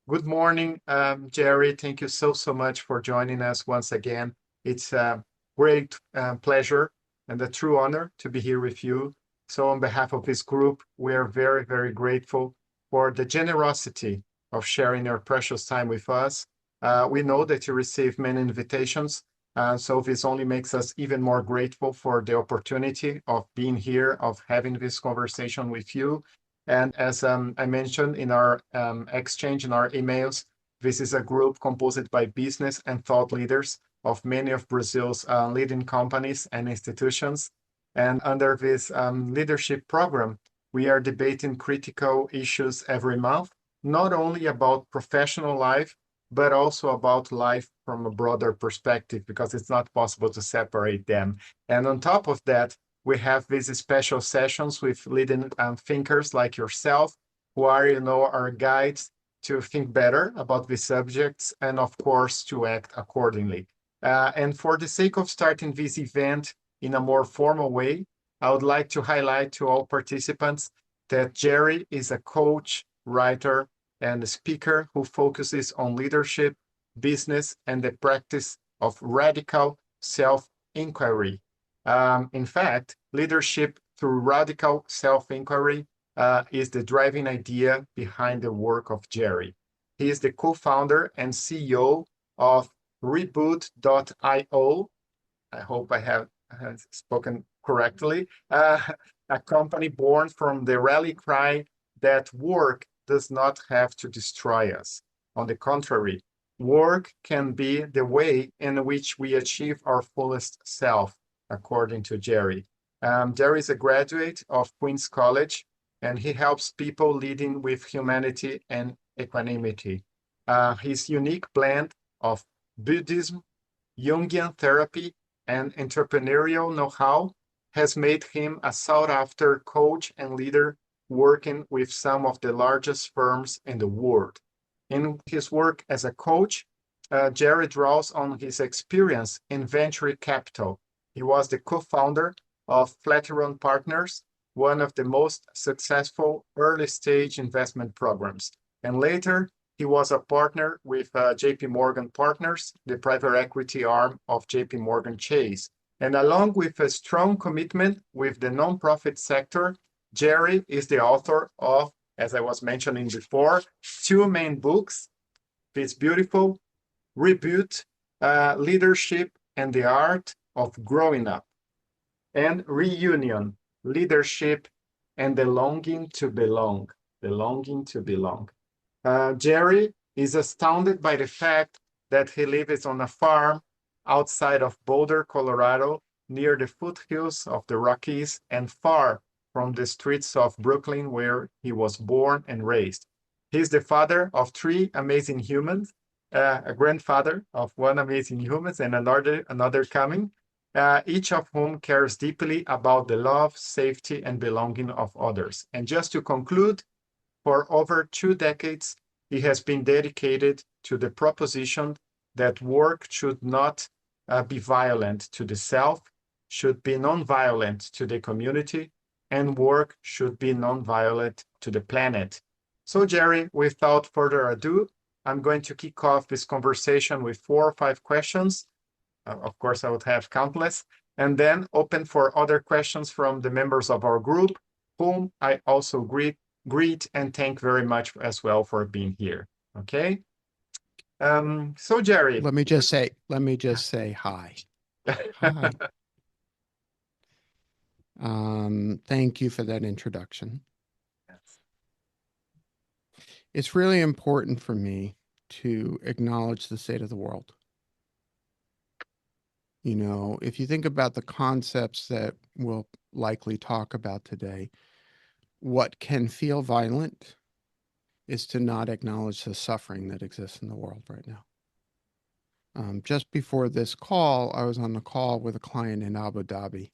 Good morning, Jerry. Thank you so much for joining us once again. It's a great pleasure and a true honor to be here with you. So, on behalf of this group, we are very grateful for the generosity of sharing your precious time with us. We know that you receive many invitations, so this only makes us even more grateful for the opportunity of being here, of having this conversation with you. And as I mentioned in our exchange in our emails, this is a group composed by business and thought leaders of many of Brazil's leading companies and institutions. And under this leadership program, we are debating critical issues every month, not only about professional life, but also about life from a broader perspective, because it's not possible to separate them. And on top of that, we have these special sessions with leading thinkers like yourself, who are, our guides to think better about the subjects and, of course, to act accordingly. And for the sake of starting this event in a more formal way, I would like to highlight to all participants that Jerry is a coach, writer, and a speaker who focuses on leadership, business, and the practice of radical self-inquiry. In fact, leadership through radical self-inquiry is the driving idea behind the work of Jerry. He is the co-founder and CEO of Reboot.io. I hope I have spoken correctly. A company born from the rally cry that work does not have to destroy us. On the contrary, work can be the way in which we achieve our fullest self, according to Jerry. Jerry is a graduate of Queen's College, and he helps people leading with humanity and equanimity. His unique blend of Buddhism, Jungian therapy, and entrepreneurial know-how has made him a sought-after coach and leader working with some of the largest firms in the world. In his work as a coach, Jerry draws on his experience in venture capital. He was the co-founder of Flatiron Partners, one of the most successful early-stage investment programs. And later, he was a partner with JP Morgan Partners, the private equity arm of JP Morgan Chase. And along with a strong commitment with the nonprofit sector, Jerry is the author of, as I was mentioning before, two main books. It's beautiful, Reboot, Leadership and the Art of Growing Up, and Reunion, Leadership and the Longing to Belong, the Longing to Belong. Jerry is astounded by the fact that he lives on a farm outside of Boulder, Colorado, near the foothills of the Rockies and far from the streets of Brooklyn, where he was born and raised. He's the father of three amazing humans, a grandfather of one amazing human and another coming, each of whom cares deeply about the love, safety, and belonging of others. And just to conclude, for over 2 decades, he has been dedicated to the proposition that work should not be violent to the self, should be non-violent to the community, and work should be non-violent to the planet. So, Jerry, without further ado, I'm going to kick off this conversation with 4 or 5 questions. Of course, I would have countless, and then open for other questions from the members of our group, whom I also greet and thank very much as well for being here. Okay. So Jerry. Let me just say hi. Hi. Thank you for that introduction. Yes. It's really important for me to acknowledge the state of the world. You know, if you think about the concepts that we'll likely talk about today, what can feel violent is to not acknowledge the suffering that exists in the world right now. Just before this call, I was on a call with a client in Abu Dhabi,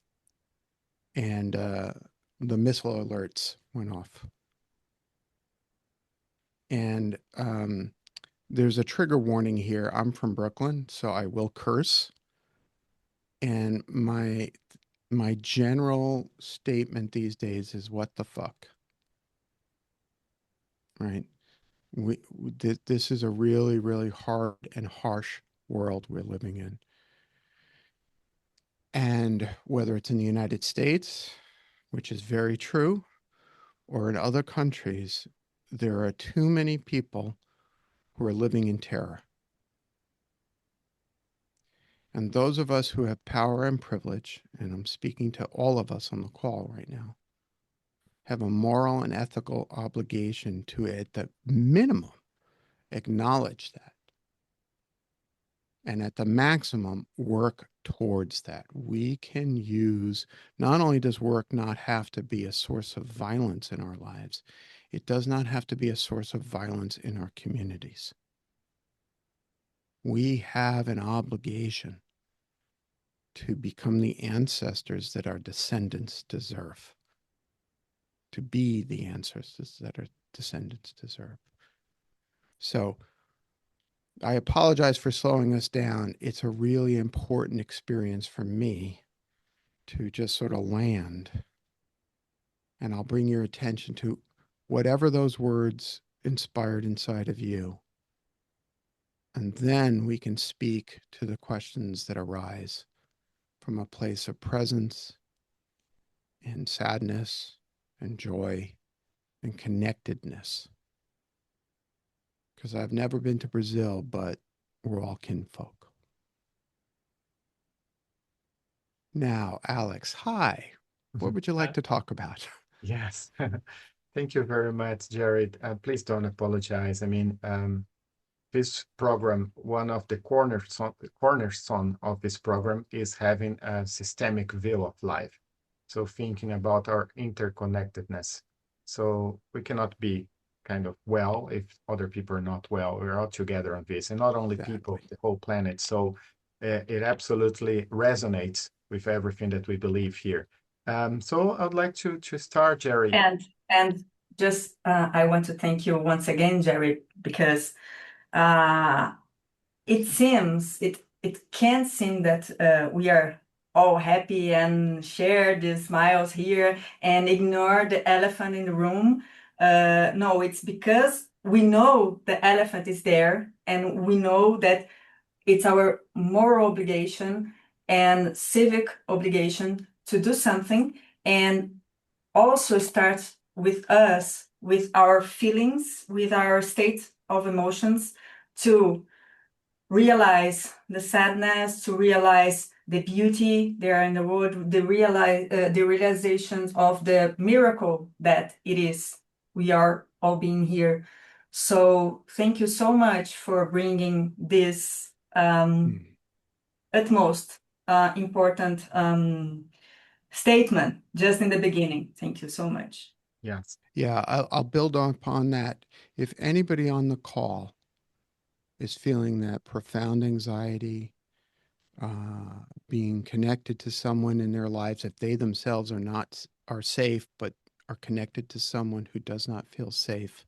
and the missile alerts went off. And there's a trigger warning here. I'm from Brooklyn, so I will curse. And my general statement these days is, what the fuck? Right? This is a really, really hard and harsh world we're living in. And whether it's in the United States, which is very true, or in other countries, there are too many people who are living in terror. And those of us who have power and privilege, and I'm speaking to all of us on the call right now, have a moral and ethical obligation to, at the minimum, acknowledge that. And at the maximum, work towards that. We can use, not only does work not have to be a source of violence in our lives, it does not have to be a source of violence in our communities. We have an obligation to become the ancestors that our descendants deserve, to be the ancestors that our descendants deserve. So I apologize for slowing us down. It's a really important experience for me to just sort of land. And I'll bring your attention to whatever those words inspired inside of you. And then we can speak to the questions that arise from a place of presence and sadness and joy and connectedness. Because I've never been to Brazil, but we're all kinfolk. Now, Alex, hi. What would you like to talk about? Yes. Thank you very much, Jared. Please don't apologize. I mean, this program, one of the cornerstone of this program is having a systemic view of life. So thinking about our interconnectedness. So we cannot be kind of well if other people are not well. We're all together on this, and not only people, Exactly. the whole planet. So it absolutely resonates with everything that we believe here. So I'd like to start, Jerry. And just I want to thank you once again, Jerry, because uh, it can seem that we are all happy and share the smiles here and ignore the elephant in the room. No, it's because we know the elephant is there, and we know that it's our moral obligation and civic obligation to do something, and also starts with us, with our feelings, with our state of emotions, to realize the sadness, to realize the beauty there in the world, the realizations of the miracle that it is. We are all being here. So thank you so much for bringing this utmost important statement just in the beginning. Thank you so much. Yes. Yeah, I'll build upon that. If anybody on the call is feeling that profound anxiety, being connected to someone in their lives that they themselves are safe, but are connected to someone who does not feel safe,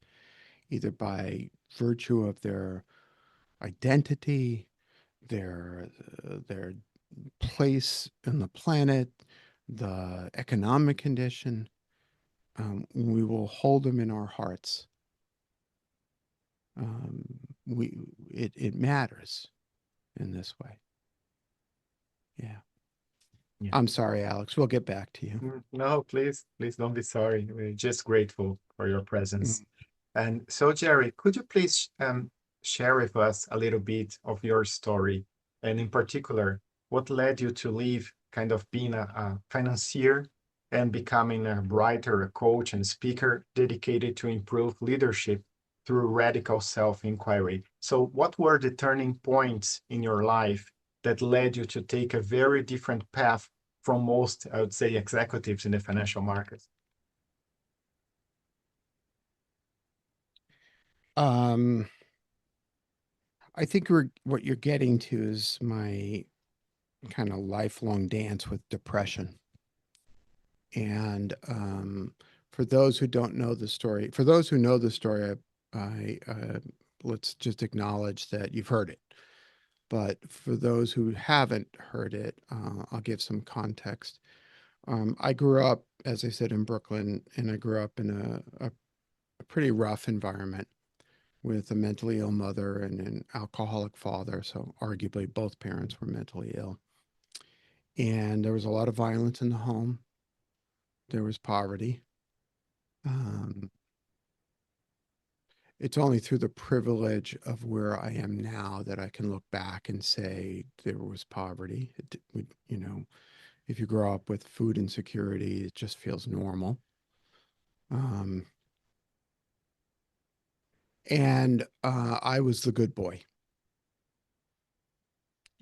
either by virtue of their identity, their place in the planet, the economic condition, we will hold them in our hearts. It matters in this way. Yeah. I'm sorry, Alex. We'll get back to you. No, please don't be sorry. We're just grateful for your presence. And so, Jerry, could you please share with us a little bit of your story, and in particular, what led you to leave kind of being a financier and becoming a writer, a coach, and speaker dedicated to improve leadership through radical self-inquiry? So, what were the turning points in your life that led you to take a very different path from most, I would say, executives in the financial markets? I think what you're getting to is my kind of lifelong dance with depression. And for those who don't know the story, for those who know the story, I let's just acknowledge that you've heard it. But for those who haven't heard it, I'll give some context. I grew up, as I said, in Brooklyn, and I grew up in a pretty rough environment. with a mentally ill mother and an alcoholic father. So arguably both parents were mentally ill. And there was a lot of violence in the home. There was poverty. It's only through the privilege of where I am now that I can look back and say there was poverty. You know, if you grow up with food insecurity, it just feels normal. And I was the good boy.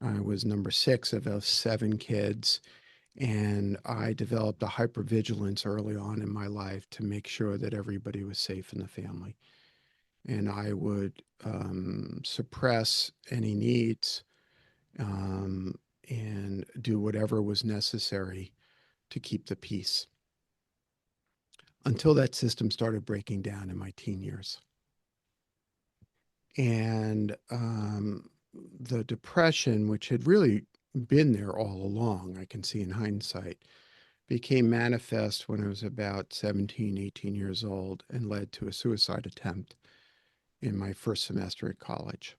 I was number 6 of 7 kids, and I developed a hypervigilance early on in my life to make sure that everybody was safe in the family. And I would suppress any needs and do whatever was necessary to keep the peace until that system started breaking down in my teen years. And the depression, which had really been there all along, I can see in hindsight, became manifest when I was about 17, 18 years old and led to a suicide attempt in my first semester at college.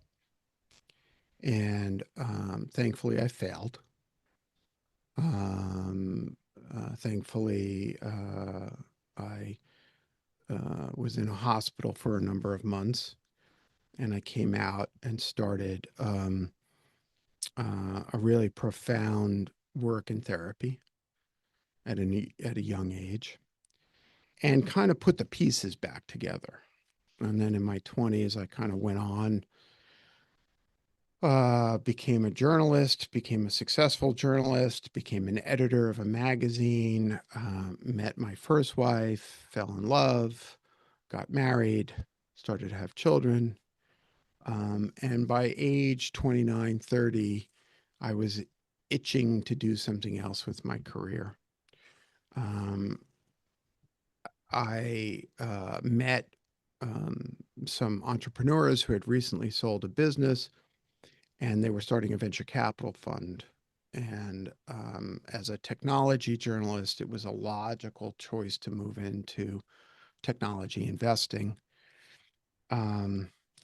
And thankfully, I failed. Thankfully, I was in a hospital for a number of months, and I came out and started a really profound work in therapy at a young age, and kind of put the pieces back together. And then in my 20s, I kind of went on, became a journalist, became a successful journalist, became an editor of a magazine, met my first wife, fell in love, got married, started to have children. And by age 29, 30, I was itching to do something else with my career. I met some entrepreneurs who had recently sold a business, and they were starting a venture capital fund. And as a technology journalist, it was a logical choice to move into technology investing.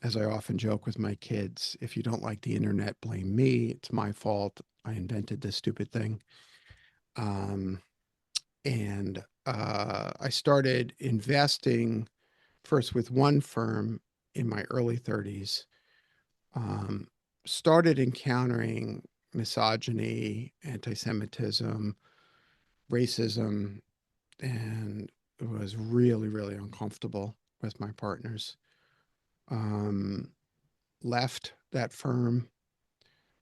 As I often joke with my kids, if you don't like the internet, blame me. It's my fault. I invented this stupid thing. And I started investing first with one firm in my early 30s, started encountering misogyny, anti-Semitism, racism, and it was really, really uncomfortable with my partners. Left that firm,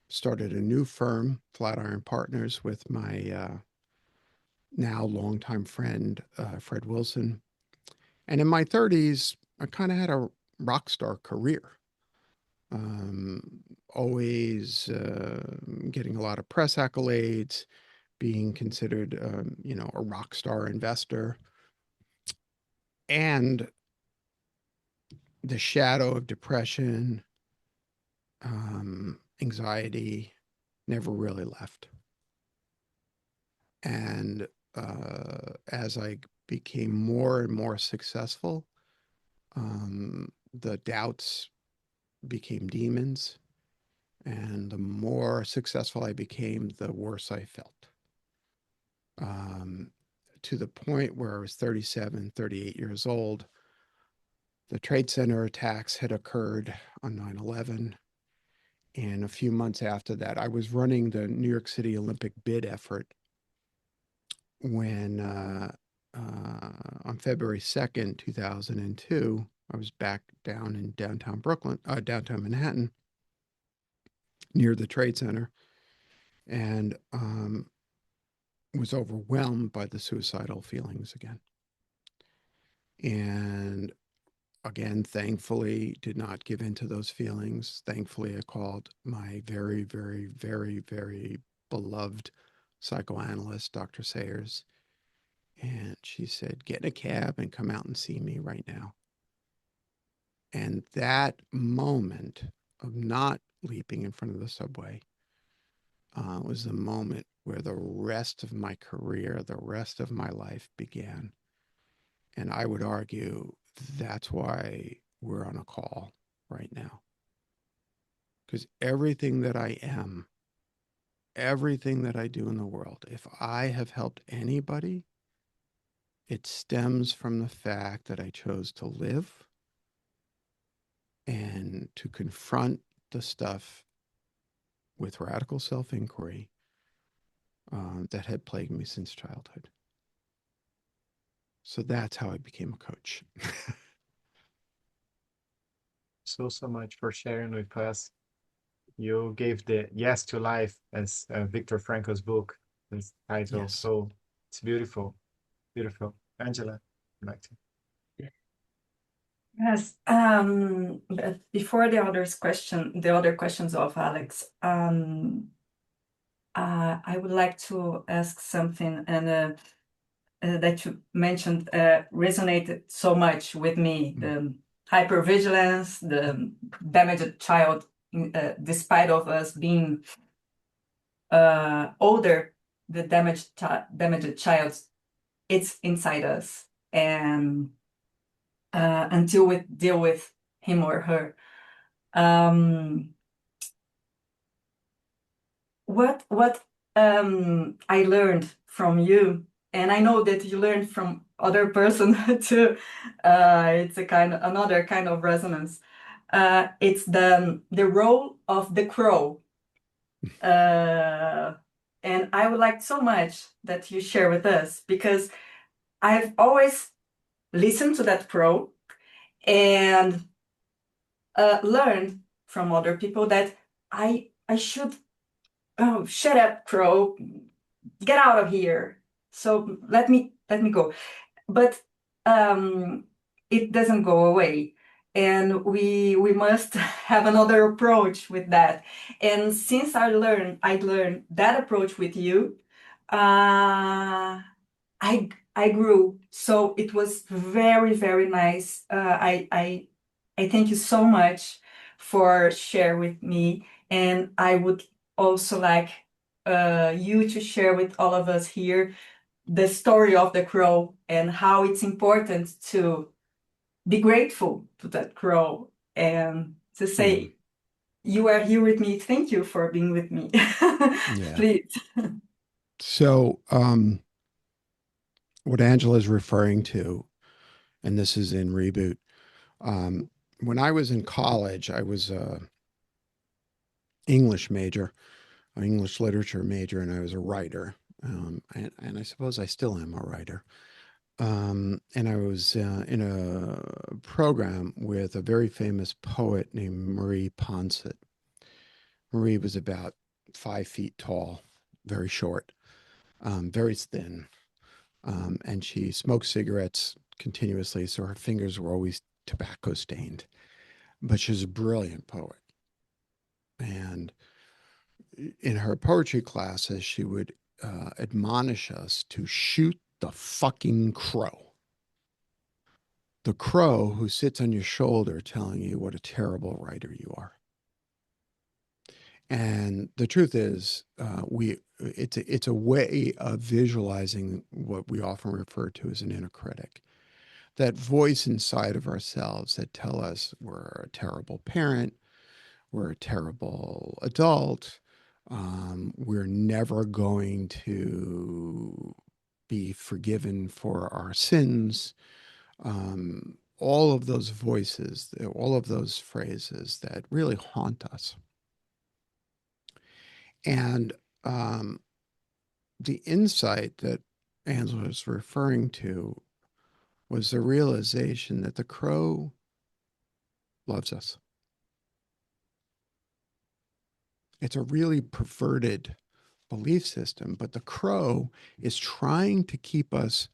started a new firm, Flatiron Partners, with my now longtime friend, Fred Wilson. And in my 30s, I kind of had a rock star career. Always getting a lot of press accolades, being considered, a rock star investor. And the shadow of depression, anxiety never really left. And as I became more and more successful, the doubts became demons. And the more successful I became, the worse I felt. To the point where I was 37, 38 years old, the Trade Center attacks had occurred on 9/11. And a few months after that, I was running the New York City Olympic bid effort when on February 2nd, 2002, I was back down in downtown Manhattan, near the Trade Center, and was overwhelmed by the suicidal feelings again. And again, thankfully, did not give in to those feelings. Thankfully, I called my very, very, very, very beloved psychoanalyst, Dr. Sayers. And she said, get in a cab and come out and see me right now. And that moment of not leaping in front of the subway was the moment where the rest of my career, the rest of my life began. And I would argue that's why we're on a call right now. Because everything that I am, everything that I do in the world, if I have helped anybody, it stems from the fact that I chose to live and to confront the stuff with radical self-inquiry that had plagued me since childhood. So that's how I became a coach. So much for sharing with us. You gave the yes to life as Viktor Frankl's book, this title. Yes. So it's beautiful, beautiful. Angela, I'd like to. Yes. But before the other questions of Alex, I would like to ask something, and that you mentioned resonated so much with me. The hypervigilance, the damaged child, despite of us being older, the damaged child, it's inside us, and until we deal with him or her. What I learned from you, and I know that you learned from other person too. It's another kind of resonance. It's the role of the crow, and I would like so much that you share with us, because I've always listened to that crow and learned from other people that I should, oh, shut up, crow, get out of here. So let me go. But it doesn't go away. And we must have another approach with that. And since I learned that approach with you, I grew. So it was very, very nice. I thank you so much for share with me. And I would also like you to share with all of us here the story of the crow and how it's important to be grateful to that crow and to say, you are here with me. Thank you for being with me. Yeah. Please. So what Angela is referring to, and this is in Reboot, when I was in college, I was a English major, an English literature major, and I was a writer. And I suppose I still am a writer. And I was in a program with a very famous poet named Marie Ponset. Marie was about 5 feet tall, very short, very thin. And she smoked cigarettes continuously, so her fingers were always tobacco stained. But she was a brilliant poet. And in her poetry classes, she would admonish us to shoot the fucking crow. The crow who sits on your shoulder telling you what a terrible writer you are. And the truth is, it's a way of visualizing what we often refer to as an inner critic. That voice inside of ourselves that tell us we're a terrible parent, we're a terrible adult, we're never going to be forgiven for our sins. All of those voices, all of those phrases that really haunt us. And the insight that Angela was referring to was the realization that the crow loves us. It's a really perverted belief system, but the crow is trying to keep us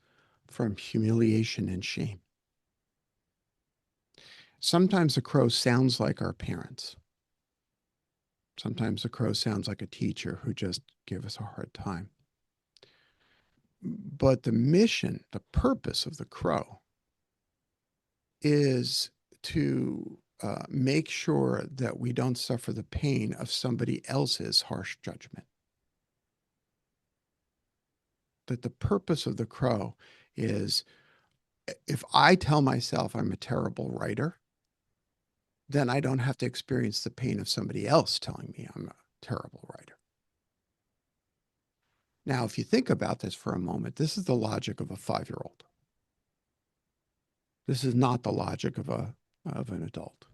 from humiliation and shame. Sometimes the crow sounds like our parents. Sometimes the crow sounds like a teacher who just gave us a hard time. But the mission, the purpose of the crow is to make sure that we don't suffer the pain of somebody else's harsh judgment. That the purpose of the crow is, if I tell myself I'm a terrible writer, then I don't have to experience the pain of somebody else telling me I'm a terrible writer. Now, if you think about this for a moment, this is the logic of a 5-year-old. This is not the logic of an adult.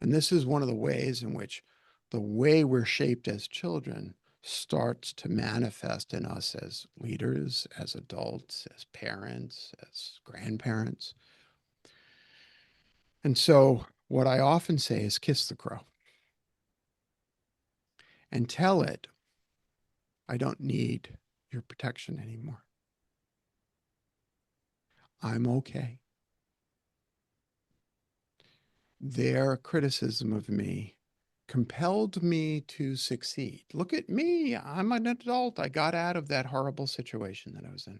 And this is one of the ways in which the way we're shaped as children starts to manifest in us as leaders, as adults, as parents, as grandparents. And so what I often say is kiss the crow and tell it, I don't need your protection anymore. I'm okay. Their criticism of me compelled me to succeed. Look at me. I'm an adult. I got out of that horrible situation that I was in.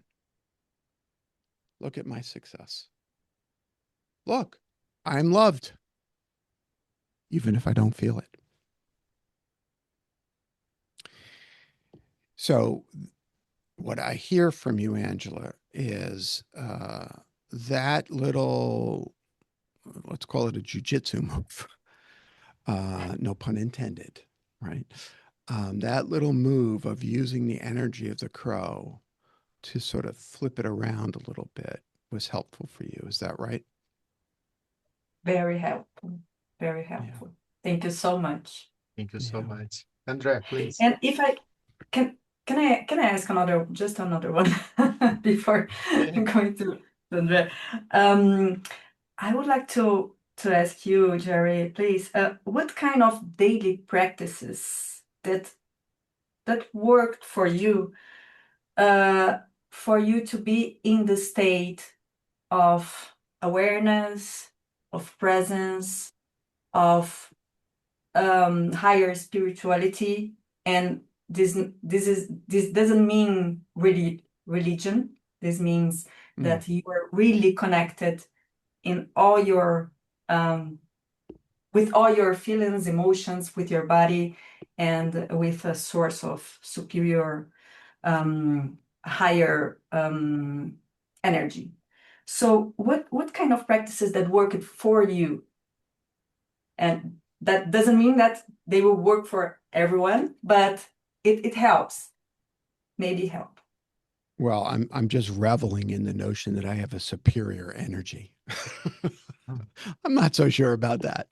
Look at my success. Look, I'm loved, even if I don't feel it. So what I hear from you, Angela, is that little, let's call it a jujitsu move, no pun intended, right? That little move of using the energy of the crow to sort of flip it around a little bit was helpful for you. Is that right? Very helpful. Very helpful. Thank you so much. Thank you so much. Andrea, please. And if I can I ask another one before going to Andrea? I would like to ask you, Jerry, please, what kind of daily practices that worked for you to be in the state of awareness, of presence, of higher spirituality, and this doesn't mean really religion. This means that you are really connected in all your with all your feelings, emotions, with your body, and with a source of superior, higher energy. So what kind of practices that worked for you? And that doesn't mean that they will work for everyone, but it helps. Maybe help. Well, I'm just reveling in the notion that I have a superior energy. I'm not so sure about that.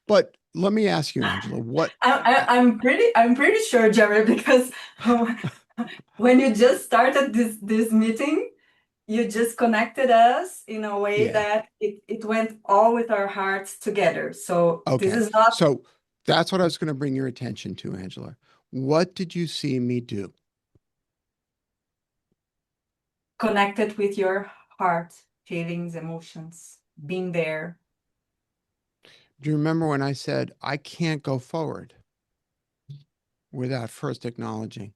But let me ask you, Angela, what I'm pretty sure, Jerry, because when you just started this meeting, you just connected us in a way that it went all with our hearts together. So this is not. So that's what I was going to bring your attention to, Angela. What did you see me do? Connected with your heart, feelings, emotions, being there. Do you remember when I said, I can't go forward without first acknowledging?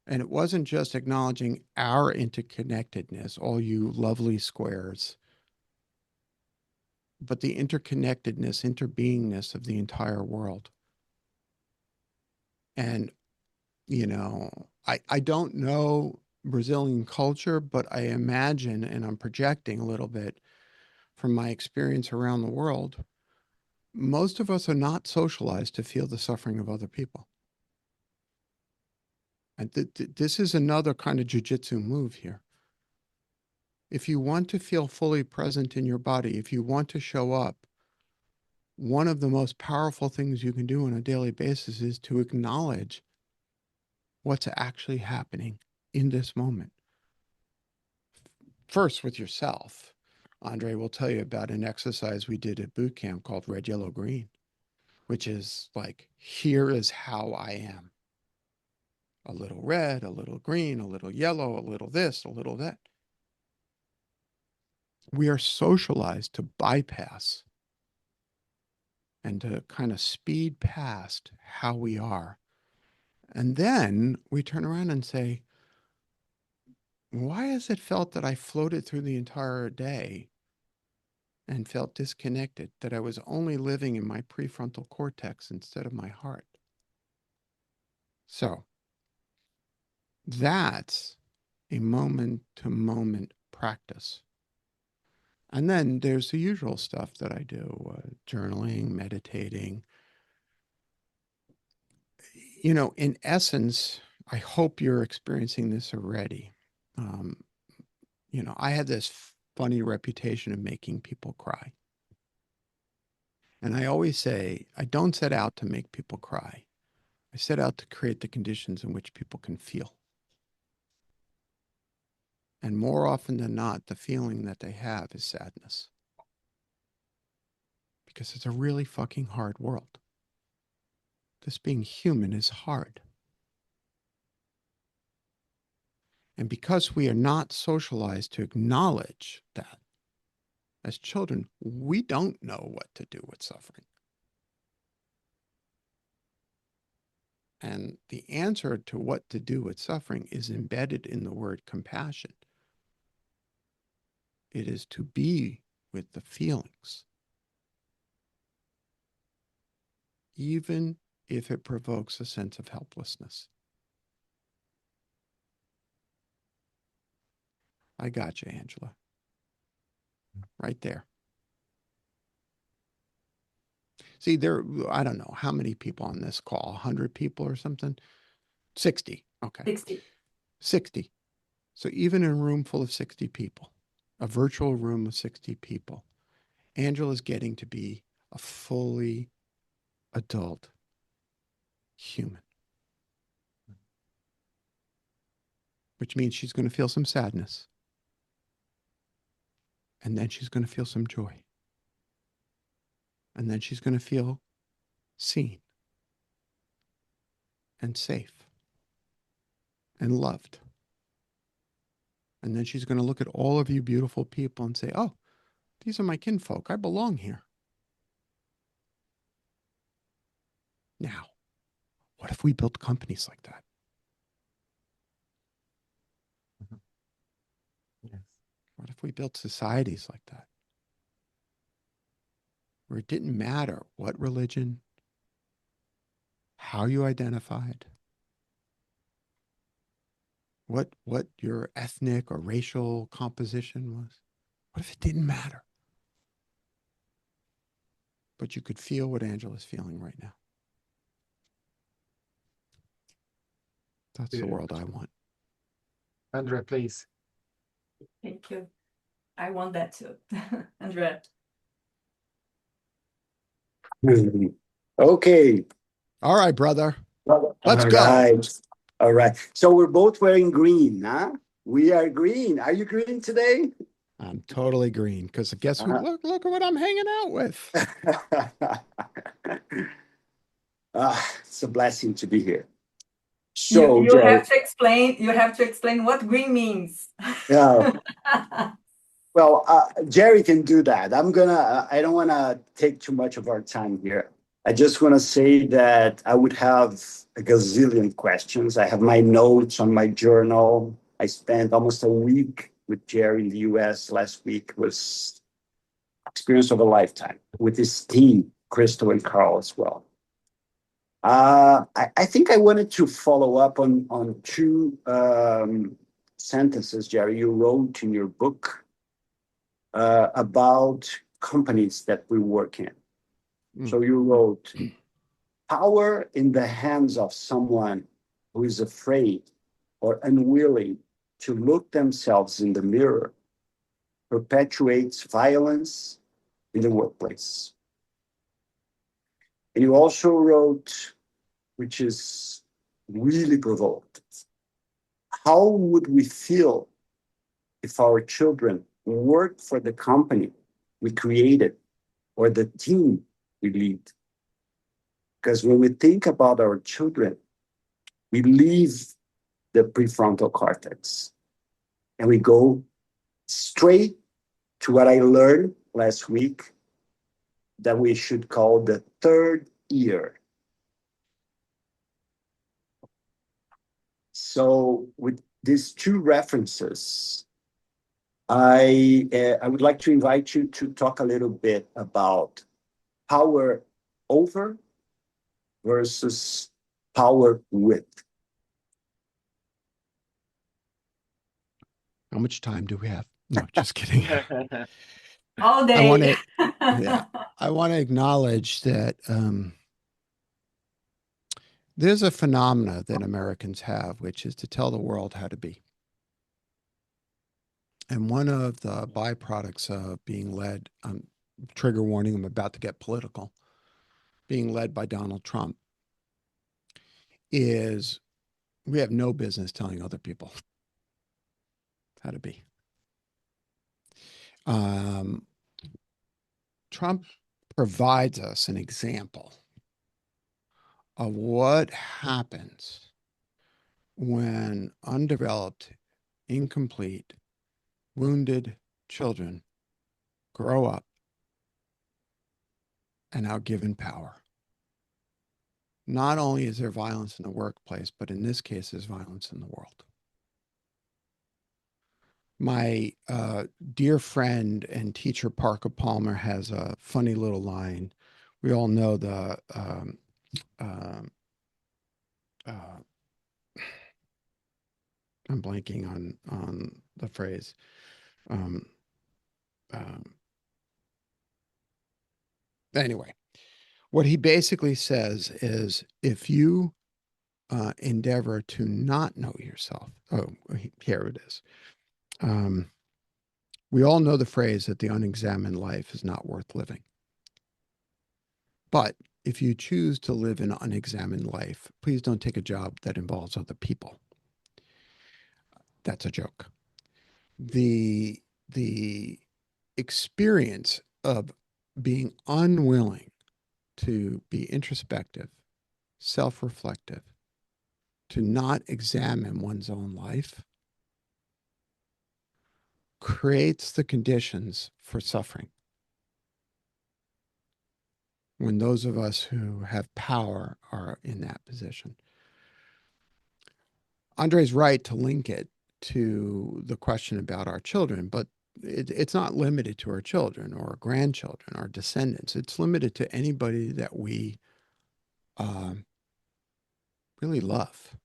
And it wasn't just acknowledging our interconnectedness, all you lovely squares, but the interconnectedness, interbeingness of the entire world. And, you know, I don't know Brazilian culture, but I imagine, and I'm projecting a little bit from my experience around the world, most of us are not socialized to feel the suffering of other people. And this is another kind of jujitsu move here. If you want to feel fully present in your body, if you want to show up, one of the most powerful things you can do on a daily basis is to acknowledge what's actually happening in this moment. First, with yourself. Andre will tell you about an exercise we did at boot camp called Red, Yellow, Green, which is like, here is how I am. A little red, a little green, a little yellow, a little this, a little that. We are socialized to bypass and to kind of speed past how we are. And then we turn around and say, why has it felt that I floated through the entire day and felt disconnected, that I was only living in my prefrontal cortex instead of my heart? So that's a moment-to-moment practice. And then there's the usual stuff that I do, journaling, meditating. You know, in essence, I hope you're experiencing this already. You know, I had this funny reputation of making people cry. And I always say, I don't set out to make people cry. I set out to create the conditions in which people can feel. And more often than not, the feeling that they have is sadness. Because it's a really fucking hard world. This being human is hard. And because we are not socialized to acknowledge that, as children, we don't know what to do with suffering. And the answer to what to do with suffering is embedded in the word compassion. It is to be with the feelings, even if it provokes a sense of helplessness. I got you, Angela. Right there. See, I don't know how many people on this call, 100 people or something? 60. Okay. 60. 60. So even in a room full of 60 people, a virtual room of 60 people, Angela's getting to be a fully adult human. Which means she's going to feel some sadness. And then she's going to feel some joy. And then she's going to feel seen and safe and loved. And then she's going to look at all of you beautiful people and say, oh, these are my kinfolk. I belong here. Now, what if we built companies like that? Yes. What if we built societies like that? Where it didn't matter what religion, how you identified, what your ethnic or racial composition was. What if it didn't matter? But you could feel what Angela's feeling right now. That's the world I want. Andrea, please. Thank you. I want that too. Andrea. Okay. All right, brother. Let's All go. right. All right. So we're both wearing green, huh? We are green. Are you green today? I'm totally green because guess who? Look at what I'm hanging out with. It's a blessing to be here. So you have to explain. You have to explain what green means. Yeah. Well, Jerry can do that. I don't want to take too much of our time here. I just want to say that I would have a gazillion questions. I have my notes on my journal. I spent almost a week with Jerry in the US last week. It was experience of a lifetime with his team, Crystal and Carl as well. I think I wanted to follow up on two sentences, Jerry, you wrote in your book about companies that we work in. So you wrote, power in the hands of someone who is afraid or unwilling to look themselves in the mirror perpetuates violence in the workplace. And you also wrote, which is really provoking, how would we feel if our children worked for the company we created or the team we lead? Because when we think about our children, we leave the prefrontal cortex and we go straight to what I learned last week that we should call the third ear. So with these two references, I would like to invite you to talk a little bit about power over versus power with. How much time do we have? No, just kidding. all I want day. to, yeah, I want to acknowledge that there's a phenomena that Americans have, which is to tell the world how to be. And one of the byproducts of being led, trigger warning, I'm about to get political, being led by Donald Trump, is we have no business telling other people how to be. Trump provides us an example of what happens when undeveloped, incomplete, wounded children grow up and are given power. Not only is there violence in the workplace, but in this case, there's violence in the world. My dear friend and teacher, Parker Palmer, has a funny little line. We all know the, I'm blanking on the phrase. Anyway, what he basically says is if you endeavor to not know yourself, here it is. We all know the phrase that the unexamined life is not worth living. But if you choose to live an unexamined life, please don't take a job that involves other people. That's a joke. The experience of being unwilling to be introspective, self-reflective, to not examine one's own life creates the conditions for suffering. When those of us who have power are in that position. Andre's right to link it to the question about our children, but it's not limited to our children or our grandchildren, our descendants. It's limited to anybody that we really love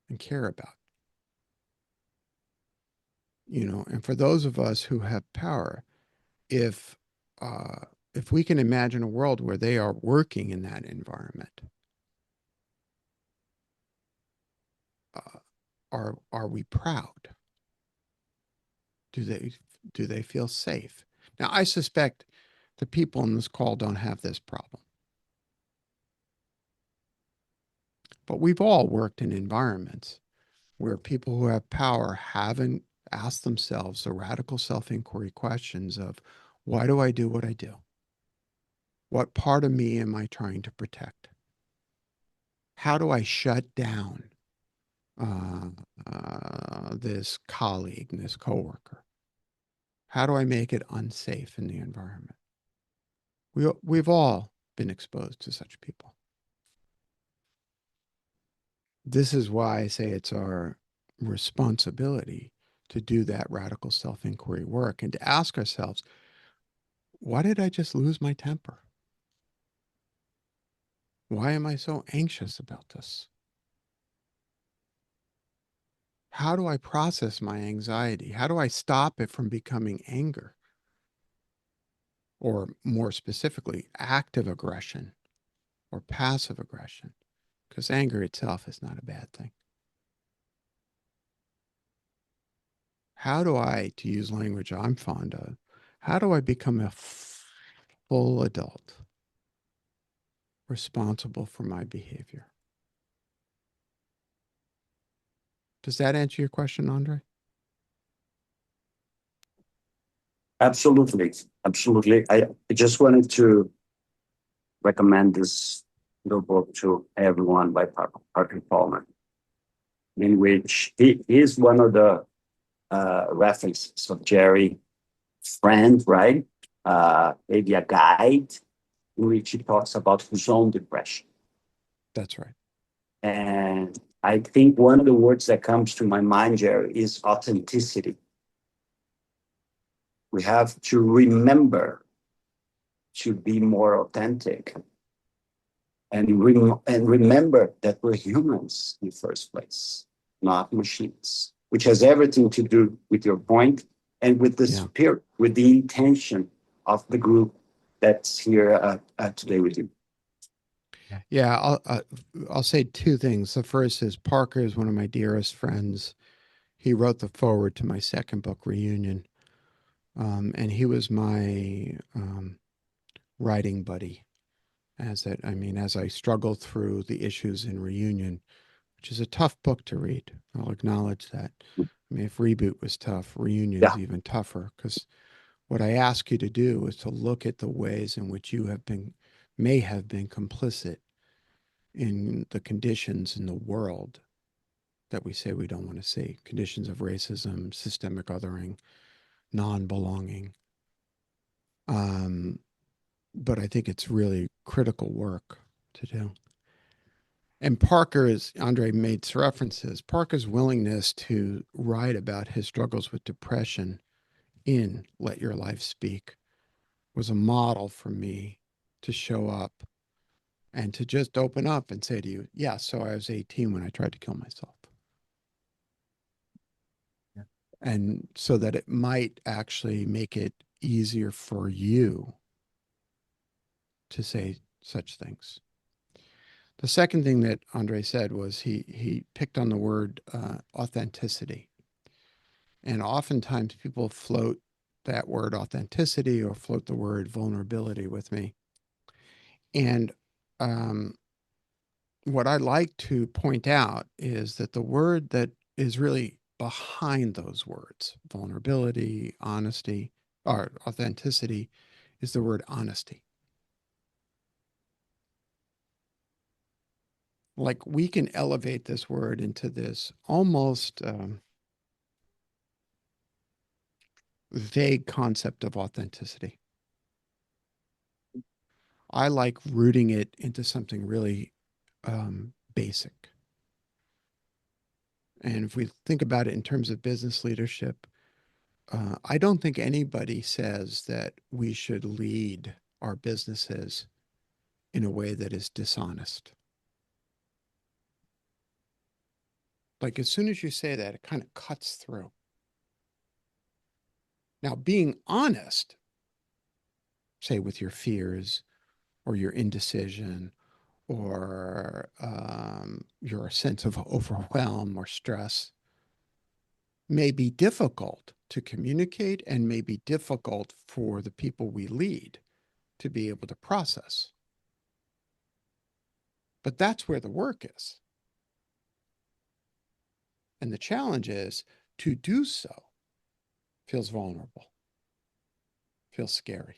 and care about. You know, and for those of us who have power, if we can imagine a world where they are working in that environment, are we proud? Do they feel safe? Now, I suspect the people in this call don't have this problem. But we've all worked in environments where people who have power haven't asked themselves the radical self-inquiry questions of, why do I do what I do? What part of me am I trying to protect? How do I shut down this colleague, this coworker? How do I make it unsafe in the environment? We've all been exposed to such people. This is why I say it's our responsibility to do that radical self-inquiry work and to ask ourselves, why did I just lose my temper? Why am I so anxious about this? How do I process my anxiety? How do I stop it from becoming anger? Or more specifically, active aggression or passive aggression, because anger itself is not a bad thing. How do I, to use language I'm fond of, how do I become a full adult responsible for my behavior? Does that answer your question, Andre? Absolutely. Absolutely. I just wanted to recommend this little book to everyone by Parker Palmer, in which he is one of the references of Jerry, friend, right? Maybe a guide in which he talks about his own depression. That's right. And I think one of the words that comes to my mind, Jerry, is authenticity. We have to remember to be more authentic and remember that we're humans in the first place, not machines, which has everything to do with your point and with the spirit, with the intention of the group that's here today with you. Yeah, I'll say two things. The first is Parker is one of my dearest friends. He wrote the foreword to my second book, Reunion, and he was my writing buddy. As I struggled through the issues in Reunion, which is a tough book to read. I'll acknowledge that. I mean, if Reboot was tough, Reunion is even tougher, because what I ask you to do is to look at the ways in which you may have been complicit in the conditions in the world that we say we don't want to see. Conditions of racism, systemic othering, non-belonging. But I think it's really critical work to do. And Parker, as Andre made references, Parker's willingness to write about his struggles with depression in Let Your Life Speak was a model for me to show up and to just open up and say to you, yeah, so I was 18 when I tried to kill myself. Yeah. And so that it might actually make it easier for you to say such things. The second thing that Andre said was he picked on the word authenticity. And oftentimes people float that word authenticity or float the word vulnerability with me. And what I like to point out is that the word that is really behind those words, vulnerability, honesty, or authenticity, is the word honesty. Like, we can elevate this word into this almost vague concept of authenticity. I like rooting it into something really basic. And if we think about it in terms of business leadership, I don't think anybody says that we should lead our businesses in a way that is dishonest. Like, as soon as you say that, it kind of cuts through. Now, being honest, say with your fears or your indecision or your sense of overwhelm or stress, may be difficult to communicate and may be difficult for the people we lead to be able to process. But that's where the work is. And the challenge is to do so feels vulnerable, feels scary.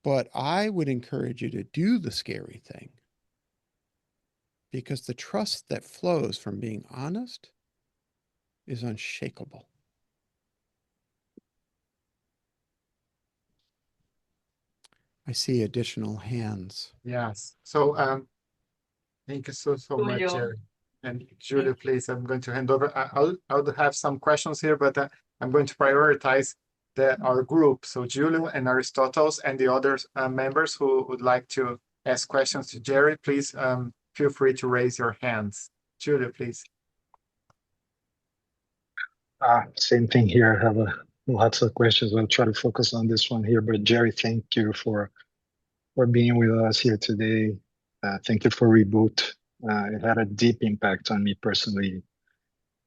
But I would encourage you to do the scary thing, because the trust that flows from being honest is unshakable. I see additional hands. Yes. So thank you so much, Jerry. And Julia, please, I'm going to hand over. I'll have some questions here, but I'm going to prioritize our group. So Julia and Aristotle and the other members who would like to ask questions to Jerry, please feel free to raise your hands. Julia, please. Same thing here. I have lots of questions. I'll try to focus on this one here. But Jerry, thank you for being with us here today. Thank you for Reboot. It had a deep impact on me personally,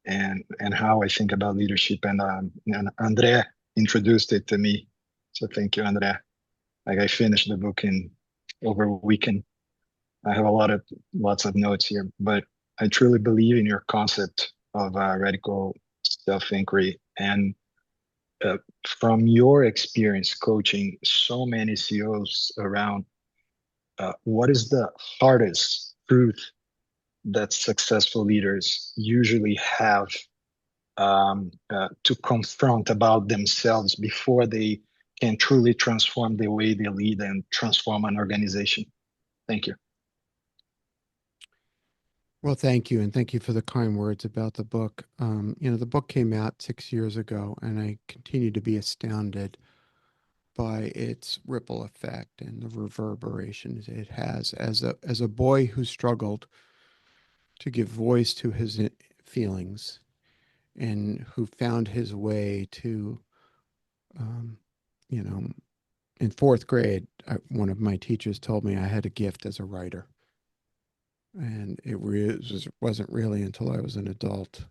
and how I think about leadership. And André introduced it to me, so thank you, André. Like, I finished the book in over a weekend. I have lots of notes here, but I truly believe in your concept of radical self-inquiry. And from your experience coaching so many CEOs around, what is the hardest truth that successful leaders usually have to confront about themselves before they can truly transform the way they lead and transform an organization? Thank you. Well, thank you. And thank you for the kind words about the book. The book came out 6 years ago, and I continue to be astounded by its ripple effect and the reverberations it has. As a boy who struggled to give voice to his feelings and who found his way to, you know, in fourth grade, one of my teachers told me I had a gift as a writer. And it wasn't really until I was an adult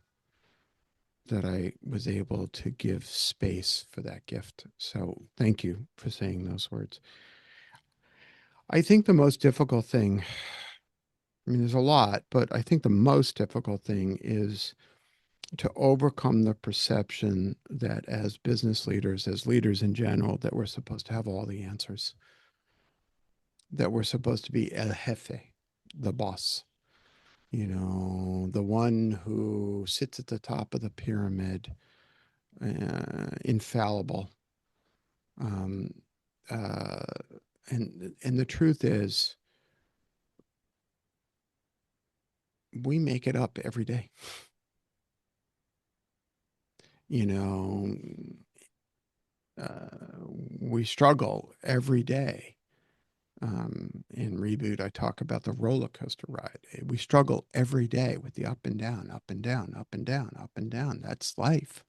that I was able to give space for that gift. So thank you for saying those words. I think the most difficult thing, I mean, there's a lot, but I think the most difficult thing is to overcome the perception that as business leaders, as leaders in general, that we're supposed to have all the answers, that we're supposed to be el jefe, the boss, you know, the one who sits at the top of the pyramid, infallible. And the truth is, we make it up every day. You know, we struggle every day. In Reboot, I talk about the roller coaster ride. We struggle every day with the up and down, up and down, up and down, up and down. That's life.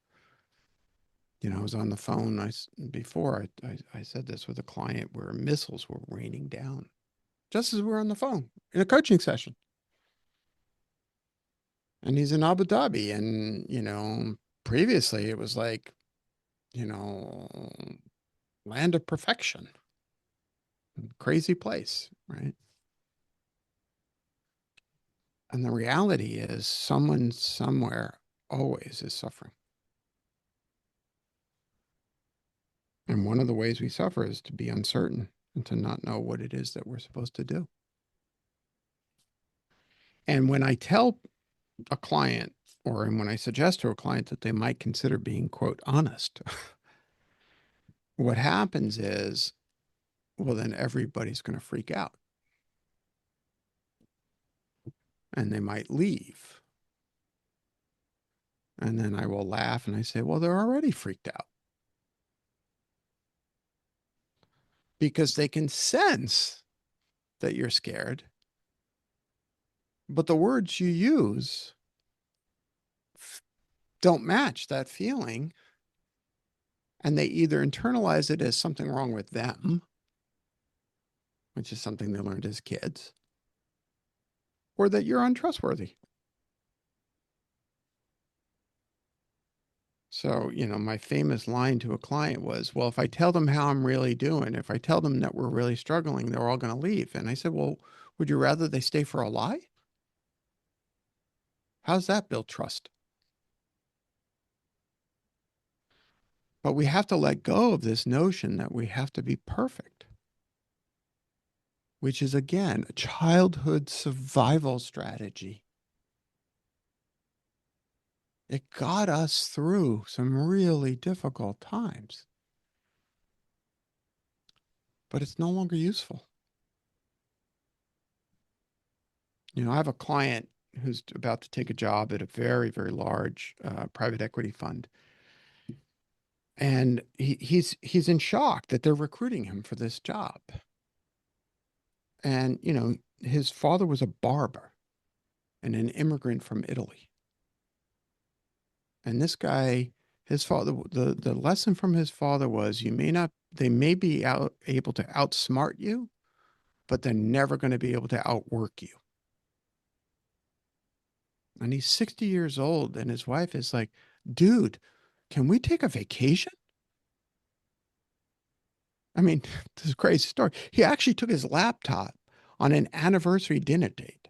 You know, I was on the phone before. I said this with a client where missiles were raining down just as we were on the phone in a coaching session. And he's in Abu Dhabi. And, you know, previously it was like, you know, land of perfection. Crazy place, right? And the reality is someone somewhere always is suffering. And one of the ways we suffer is to be uncertain and to not know what it is that we're supposed to do. And when I tell a client, or when I suggest to a client that they might consider being, quote, honest, what happens is, well, then everybody's going to freak out. And they might leave. And then I will laugh and I say, well, they're already freaked out. Because they can sense that you're scared. But the words you use don't match that feeling. And they either internalize it as something wrong with them, which is something they learned as kids, or that you're untrustworthy. So, you know, my famous line to a client was, well, if I tell them how I'm really doing, if I tell them that we're really struggling, they're all going to leave. And I said, well, would you rather they stay for a lie? How's that build trust? But we have to let go of this notion that we have to be perfect, which is, again, a childhood survival strategy. It got us through some really difficult times, but it's no longer useful. You know, I have a client who's about to take a job at a very, very large private equity fund. And he's in shock that they're recruiting him for this job. And, you know, his father was a barber and an immigrant from Italy. And this guy, his father, the lesson from his father was, they may be able to outsmart you, but they're never going to be able to outwork you. And he's 60 years old, and his wife is like, dude, can we take a vacation? I mean, this is a crazy story. He actually took his laptop on an anniversary dinner date.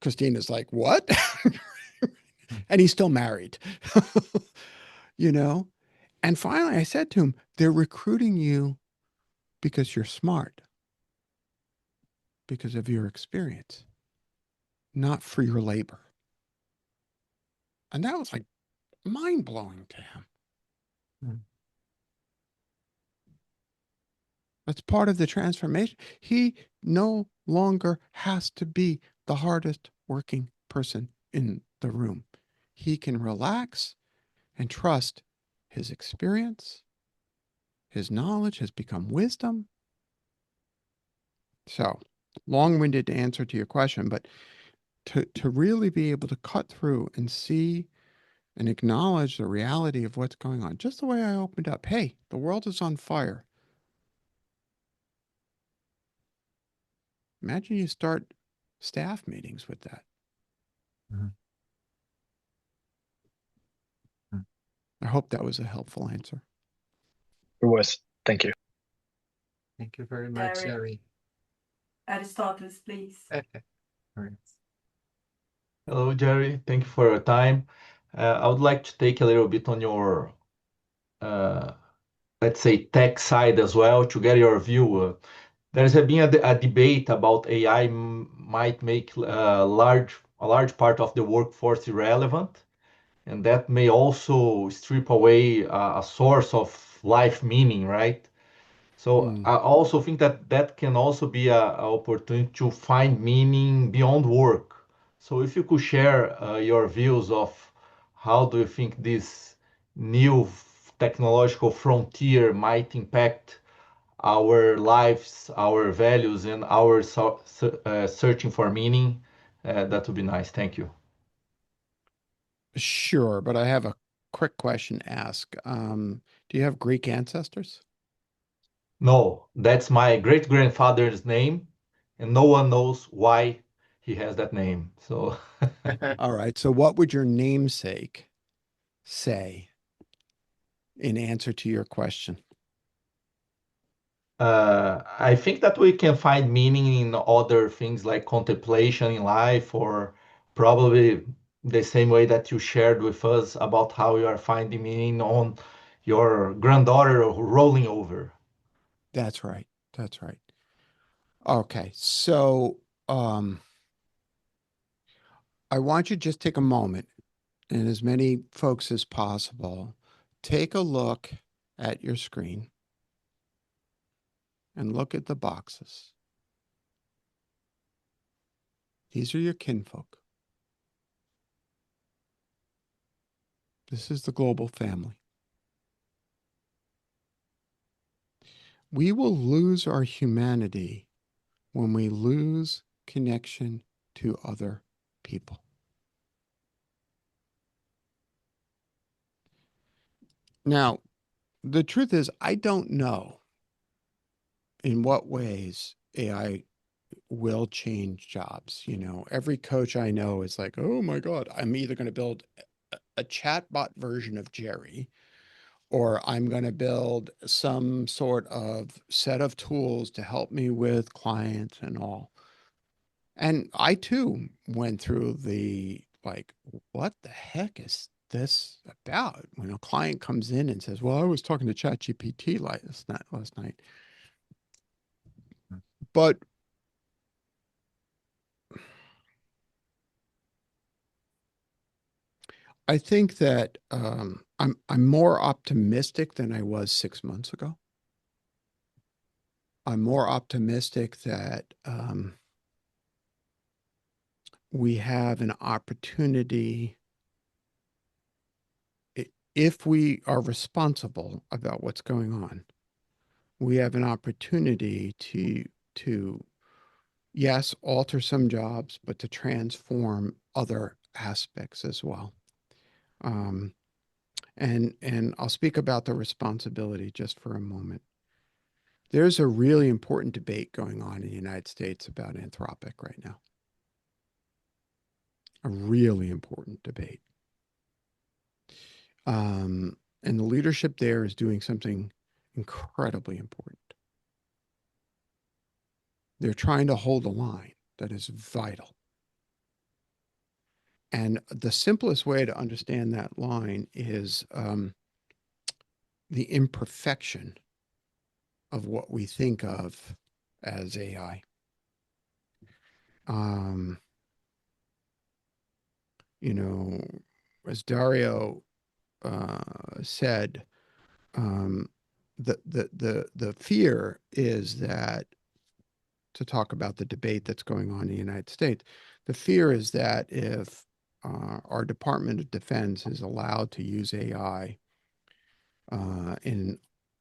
Christina's like, what? And he's still married, you know? And finally I said to him, they're recruiting you because you're smart, because of your experience, not for your labor. And that was like mind blowing to him. That's part of the transformation. He no longer has to be the hardest working person in the room. He can relax and trust his experience. His knowledge has become wisdom. So, long-winded answer to your question, but to really be able to cut through and see and acknowledge the reality of what's going on. Just the way I opened up. Hey, the world is on fire. Imagine you start staff meetings with that. Mhm. I hope that was a helpful answer. It was. Thank you. Thank you very much, Jerry. Jerry. Aristotle, please. Right. Hello, Jerry. Thank you for your time. I would like to take a little bit on your, let's say, tech side as well to get your view. There's been a debate about AI might make a large part of the workforce irrelevant, and that may also strip away a source of life meaning, right? So I also think that that can also be a opportunity to find meaning beyond work. So if you could share your views of how do you think this new technological frontier might impact our lives, our values, and our searching for meaning, that would be nice. Thank you. Sure, but I have a quick question to ask. Do you have Greek ancestors? No, that's my great grandfather's name, and no one knows why he has that name. So All right. So what would your namesake say in answer to your question? I think that we can find meaning in other things like contemplation in life, or probably the same way that you shared with us about how you are finding meaning on your granddaughter rolling over. That's right. That's right. Okay. So I want you to just take a moment, and as many folks as possible, take a look at your screen and look at the boxes. These are your kinfolk. This is the global family. We will lose our humanity when we lose connection to other people. Now, the truth is, I don't know in what ways AI will change jobs. You know, every coach I know is like, oh my God, I'm either going to build a chatbot version of Jerry, or I'm going to build some sort of set of tools to help me with clients and all. And I too went through the like, what the heck is this about? When a client comes in and says, well, I was talking to ChatGPT last night. But I think that I'm more optimistic than I was 6 months ago. I'm more optimistic that we have an opportunity, if we are responsible about what's going on, we have an opportunity to yes, alter some jobs, but to transform other aspects as well. And I'll speak about the responsibility just for a moment. There's a really important debate going on in the United States about Anthropic right now. A really important debate. And the leadership there is doing something incredibly important. They're trying to hold a line that is vital. And the simplest way to understand that line is the imperfection of what we think of as AI. You know, as Dario said, the fear is that, to talk about the debate that's going on in the United States, the fear is that if our Department of Defense is allowed to use AI in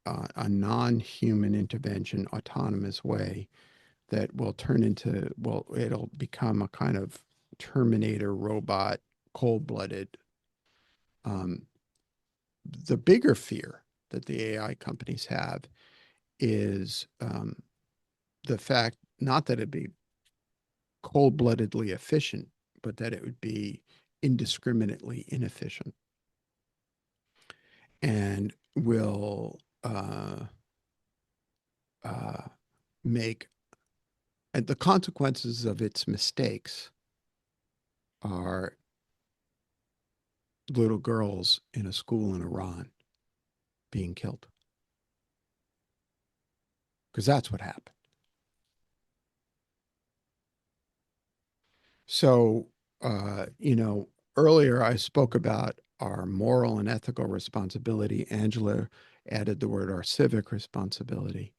a non-human intervention, autonomous way, that will turn into, well, it'll become a kind of Terminator robot, cold-blooded. The bigger fear that the AI companies have is the fact, not that it'd be cold-bloodedly efficient, but that it would be indiscriminately inefficient and will make, and the consequences of its mistakes are little girls in a school in Iran being killed. Because that's what happened. So, earlier I spoke about our moral and ethical responsibility. Angela added the word our civic responsibility.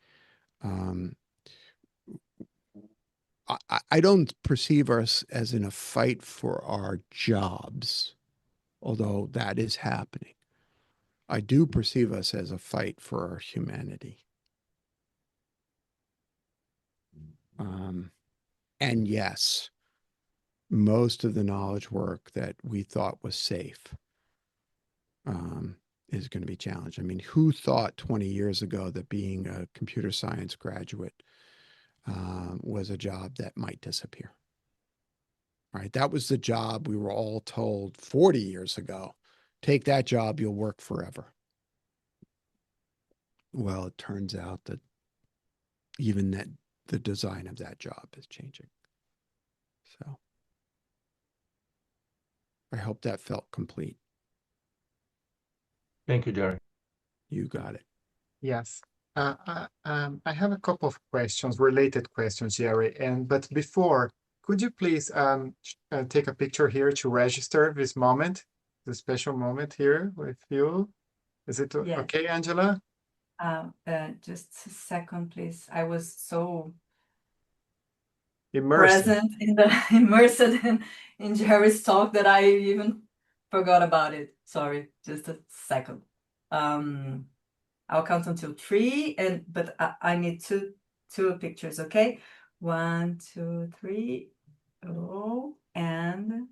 I don't perceive us as in a fight for our jobs, although that is happening. I do perceive us as a fight for our humanity. And yes, most of the knowledge work that we thought was safe is going to be challenged. I mean, who thought 20 years ago that being a computer science graduate was a job that might disappear? Right? That was the job we were all told 40 years ago. Take that job, you'll work forever. Well, it turns out that even that the design of that job is changing. So I hope that felt complete. Thank you, Jerry. You got it. Yes. I have a couple of questions, related questions, Jerry. But before, could you please take a picture here to register this moment, the special moment here with you? Is it okay, Angela? Just a second, please. I was so Immersed. present immersed in Jerry's talk that I even forgot about it. Sorry, just a second. I'll count until 3, but I need two pictures, okay? 1, 2, 3. Oh, and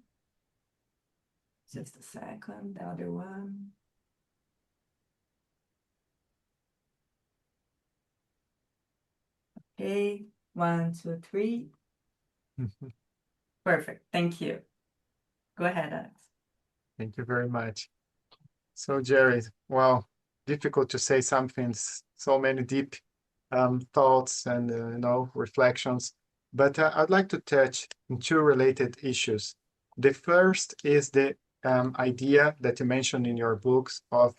just a second, the other one. Okay, 1, 2, 3. Perfect. Thank you. Go ahead, Alex. Thank you very much. So, Jerry, well, difficult to say something, so many deep thoughts and reflections, but I'd like to touch on 2 related issues. The first is the idea that you mentioned in your books of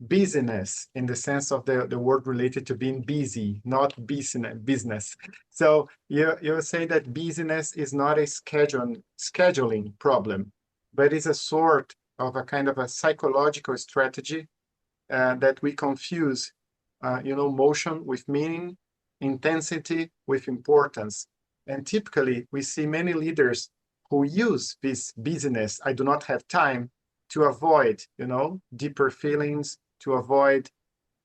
busyness, in the sense of the word related to being busy, not business. So you say that busyness is not a scheduling problem, but is a sort of a kind of a psychological strategy that we confuse, motion with meaning, intensity with importance. And typically, we see many leaders who use this busyness, I do not have time, to avoid, deeper feelings, to avoid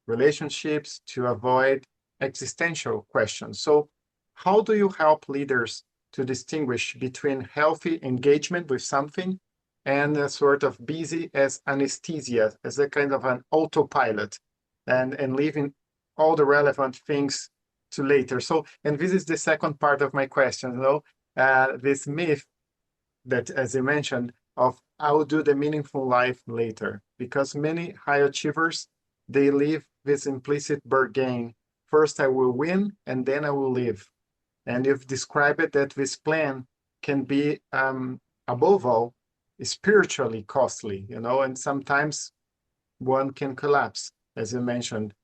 relationships, to avoid existential questions. So how do you help leaders to distinguish between healthy engagement with something and a sort of busy as anesthesia, as a kind of an autopilot, and leaving all the relevant things to later? So, and this is the second part of my question, this myth that, as you mentioned, of I will do the meaningful life later, because many high achievers, they live this implicit bargain. First, I will win, and then I will live. And you've described it that this plan can be, above all, spiritually costly, and sometimes one can collapse, as you mentioned,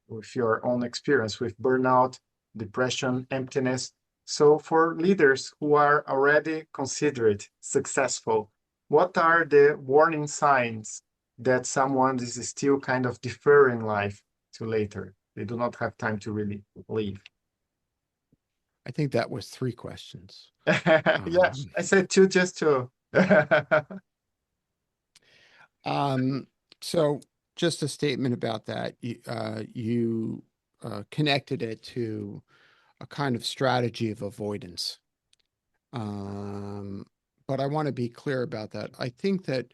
with your own experience with burnout, depression, emptiness. So for leaders who are already considered successful, what are the warning signs that someone is still kind of deferring life to later? They do not have time to really live. I think that was 3 questions. Yeah, I said 2 just to. So just a statement about that. You connected it to a kind of strategy of avoidance. But I want to be clear about that. I think that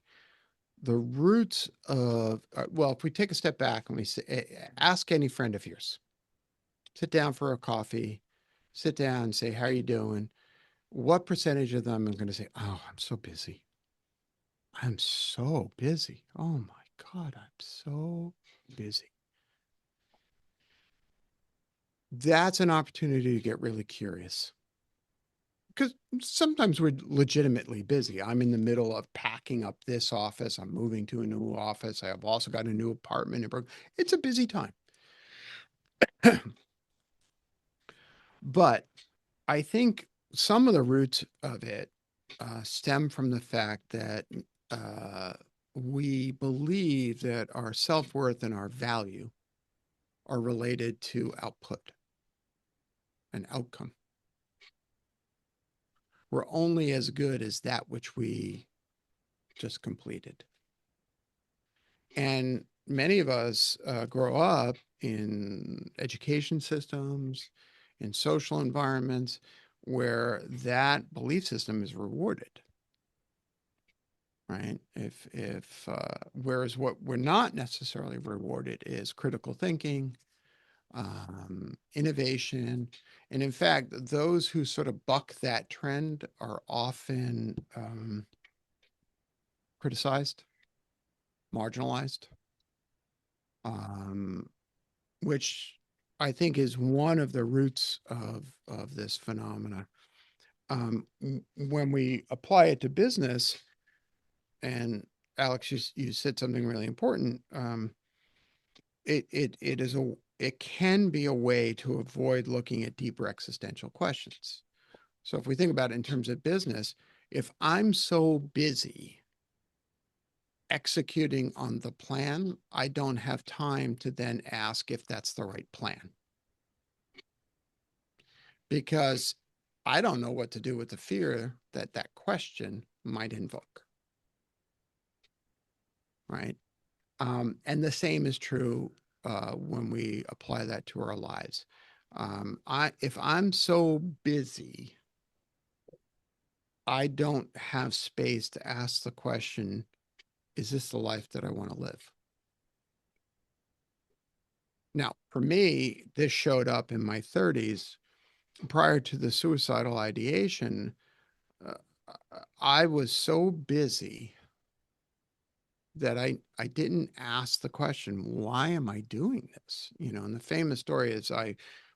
the roots of, well, if we take a step back and we say, ask any friend of yours, sit down for a coffee, sit down and say, how are you doing? What percentage of them are going to say, oh, I'm so busy. I'm so busy. Oh my God, I'm so busy. That's an opportunity to get really curious. Because sometimes we're legitimately busy. I'm in the middle of packing up this office. I'm moving to a new office. I have also got a new apartment in Brooklyn. It's a busy time. But I think some of the roots of it stem from the fact that we believe that our self-worth and our value are related to output and outcome. We're only as good as that which we just completed. And many of us grow up in education systems, in social environments where that belief system is rewarded, right? Whereas what we're not necessarily rewarded is critical thinking, innovation. And in fact, those who sort of buck that trend are often criticized, marginalized, which I think is one of the roots of this phenomena. When we apply it to business, and Alex, you said something really important. It can be a way to avoid looking at deeper existential questions. So if we think about it in terms of business, if I'm so busy executing on the plan, I don't have time to then ask if that's the right plan. Because I don't know what to do with the fear that that question might invoke. Right? And the same is true when we apply that to our lives. If I'm so busy, I don't have space to ask the question, is this the life that I want to live? Now, for me, this showed up in my 30s. Prior to the suicidal ideation, I was so busy that I didn't ask the question, why am I doing this? You know, and the famous story is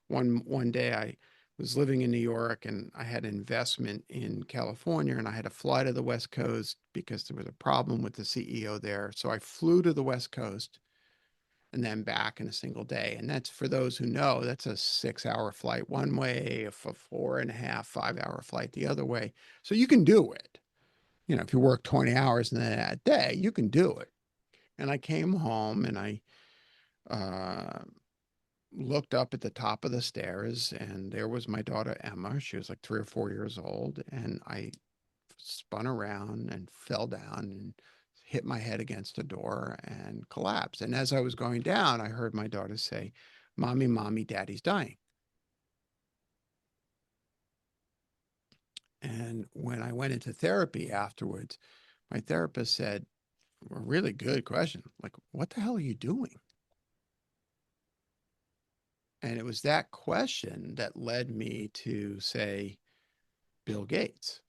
one day I was living in New York and I had an investment in California and I had to fly to the West Coast because there was a problem with the CEO there. So I flew to the West Coast and then back in a single day. And that's, for those who know, that's a 6-hour flight one way, a 4.5, 5-hour flight the other way. So you can do it. You know, if you work 20 hours in that day, you can do it. And I came home and I looked up at the top of the stairs and there was my daughter, Emma. She was like 3 or 4 years old. And I spun around and fell down and hit my head against a door and collapsed. And as I was going down, I heard my daughter say, "Mommy, mommy, daddy's dying." And when I went into therapy afterwards, my therapist said, a really good question, like, what the hell are you doing? And it was that question that led me to say Bill Gates.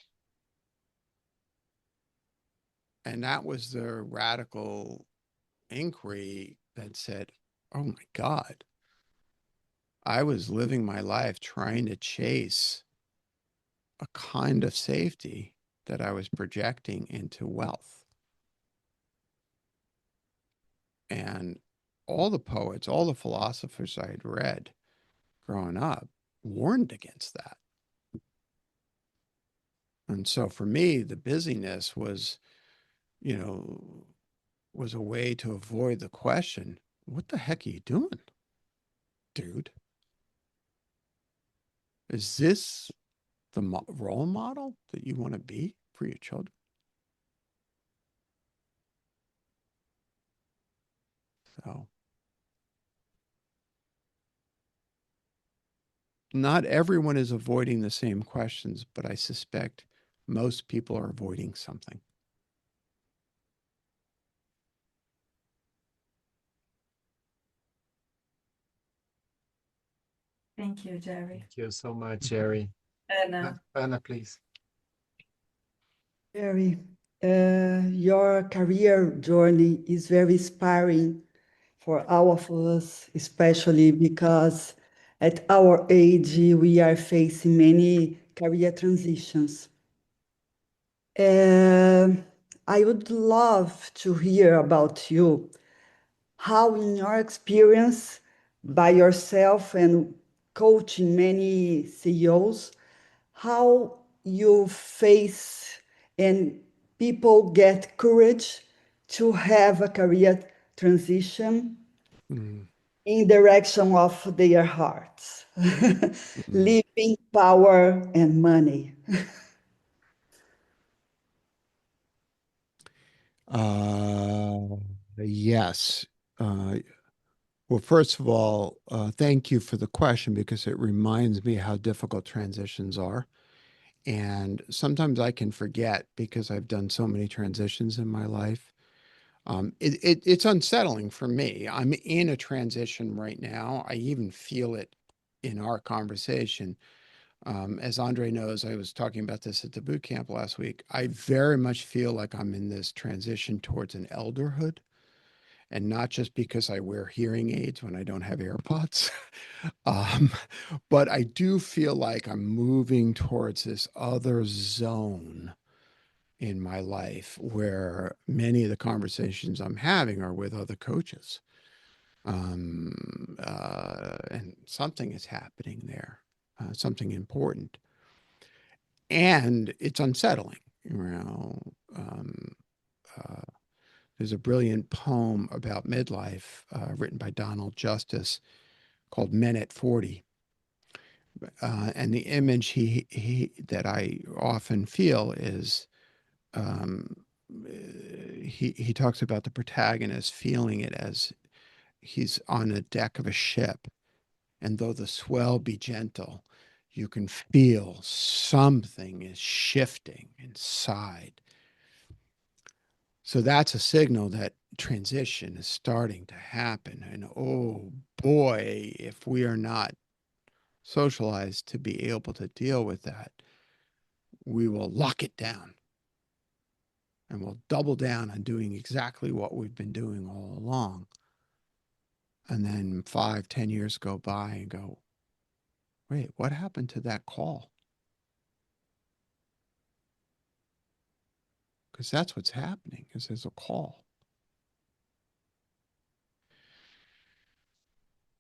And that was the radical inquiry that said, oh my God, I was living my life trying to chase a kind of safety that I was projecting into wealth. And all the poets, all the philosophers I had read growing up warned against that. And so for me, the busyness was, you know, was a way to avoid the question, what the heck are you doing, dude? Is this the role model that you want to be for your children? So, not everyone is avoiding the same questions, but I suspect most people are avoiding something. Thank you, Jerry. Thank you so much, Jerry. Anna. Anna, please. Jerry, your career journey is very inspiring for all of us, especially because at our age, we are facing many career transitions. I would love to hear about you, how in your experience by yourself and coaching many CEOs, how you face and people get courage to have a career transition in direction of their hearts, leaving power and money. Yes. Well, first of all, thank you for the question because it reminds me how difficult transitions are. And sometimes I can forget because I've done so many transitions in my life. It's unsettling for me. I'm in a transition right now. I even feel it in our conversation. As Andre knows, I was talking about this at the boot camp last week. I very much feel like I'm in this transition towards an elderhood, and not just because I wear hearing aids when I don't have AirPods, but I do feel like I'm moving towards this other zone in my life where many of the conversations I'm having are with other coaches. And something is happening there, something important. And it's unsettling. There's a brilliant poem about midlife written by Donald Justice called Men at 40. And the image that I often feel is he talks about the protagonist feeling it as he's on the deck of a ship, and though the swell be gentle, you can feel something is shifting inside. So that's a signal that transition is starting to happen. And oh boy, if we are not socialized to be able to deal with that, we will lock it down. And we'll double down on doing exactly what we've been doing all along. And then 5-10 years go by and go, wait, what happened to that call? Because that's what's happening, is there's a call.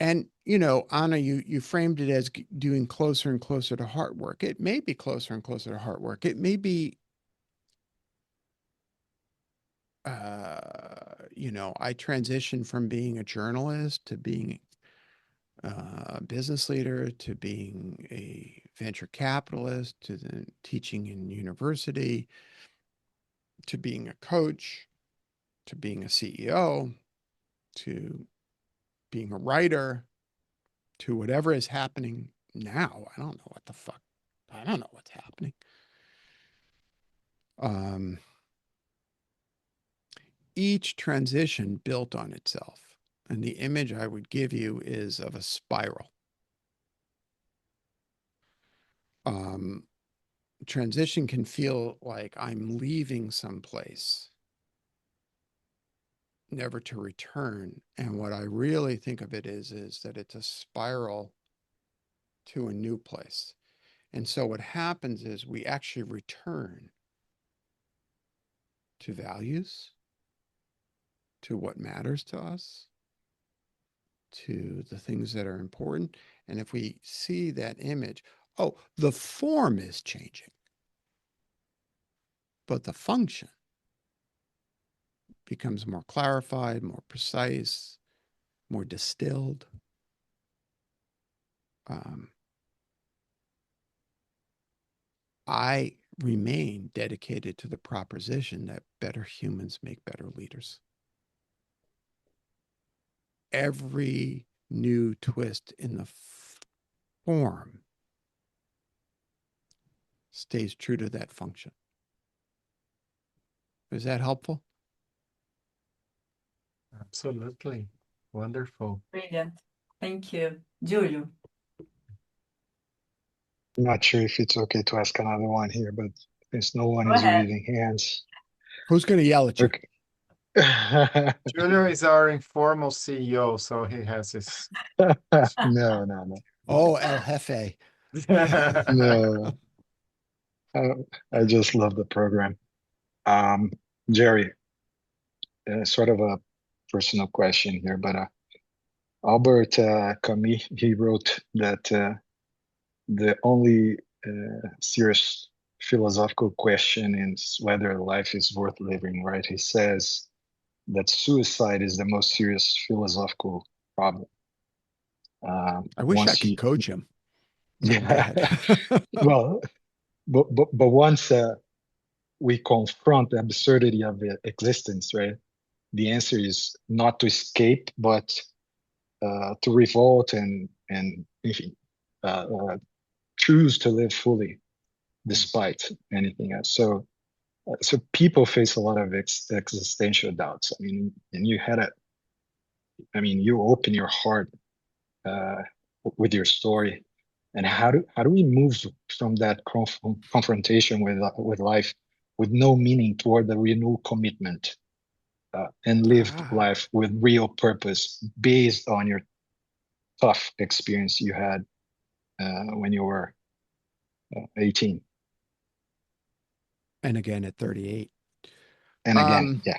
And, Anna, you framed it as doing closer and closer to heart work. It may be closer and closer to heart work. It may be, I transitioned from being a journalist to being a business leader to being a venture capitalist to then teaching in university to being a coach to being a CEO to being a writer to whatever is happening now. I don't know what the fuck. I don't know what's happening. Each transition built on itself. And the image I would give you is of a spiral. Transition can feel like I'm leaving someplace, never to return. And what I really think of it is that it's a spiral to a new place. And so what happens is we actually return to values, to what matters to us, to the things that are important. And if we see that image, oh, the form is changing, but the function becomes more clarified, more precise, more distilled. I remain dedicated to the proposition that better humans make better leaders. Every new twist in the form stays true to that function. Is that helpful? Absolutely. Wonderful. Brilliant. Thank you. Julio. I'm not sure if it's okay to ask another one here, but since no one Go is ahead. raising hands. Who's going to yell at you? Okay. Julio is our informal CEO, so he has his. No. Oh, El Jefe. No. I just love the program. Jerry, sort of a personal question here, but Albert Camus, he wrote that the only serious philosophical question is whether life is worth living, right? He says that suicide is the most serious philosophical problem. I wish I Once could you, coach him. yeah, well, but once we confront the absurdity of existence, right? The answer is not to escape, but to revolt and choose to live fully despite anything else. So people face a lot of existential doubts. I mean, and you open your heart uh, with your story. And how do we move from that confrontation with life with no meaning toward the renewed commitment and lived life with real purpose based on your tough experience you had when you were 18 and again at 38. and again? Yeah.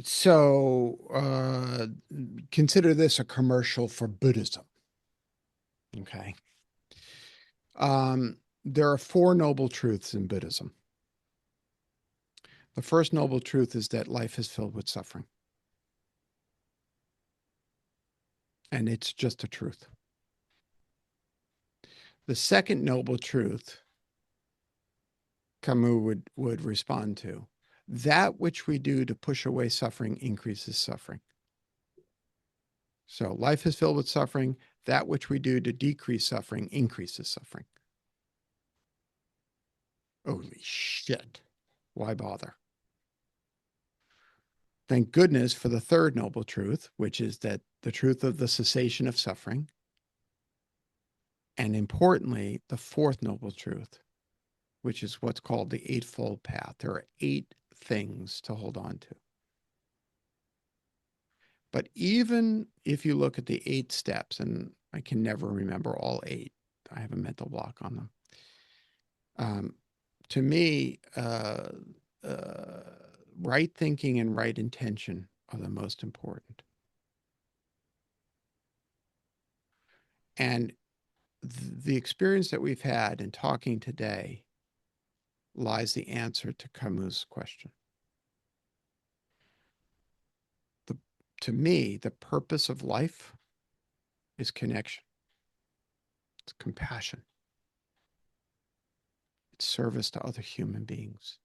So consider this a commercial for Buddhism. Okay. There are 4 noble truths in Buddhism. The first noble truth is that life is filled with suffering. And it's just a truth. The second noble truth, Camus would respond to, that which we do to push away suffering increases suffering. So life is filled with suffering. That which we do to decrease suffering increases suffering. Holy shit. Why bother? Thank goodness for the third noble truth, which is that the truth of the cessation of suffering. And importantly, the fourth noble truth, which is what's called the Eightfold Path. There are 8 things to hold on to. But even if you look at the 8 steps, and I can never remember all 8, I have a mental block on them. To me, right thinking and right intention are the most important. And the experience that we've had in talking today lies the answer to Camus' question. To me, the purpose of life is connection. It's compassion. It's service to other human beings.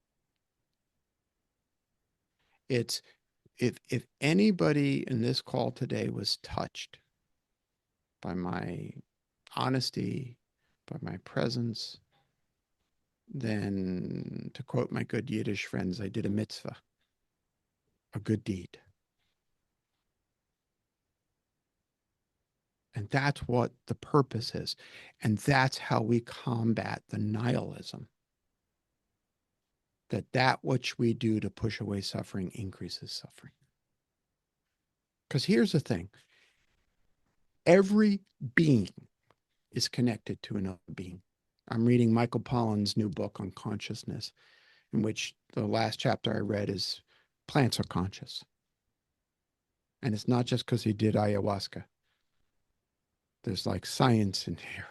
It's if anybody in this call today was touched by my honesty, by my presence, then, to quote my good Yiddish friends, I did a mitzvah, a good deed. And that's what the purpose is. And that's how we combat the nihilism. That which we do to push away suffering increases suffering. Because here's the thing. Every being is connected to another being. I'm reading Michael Pollan's new book on consciousness, in which the last chapter I read is plants are conscious. And it's not just because he did ayahuasca. There's like science in here.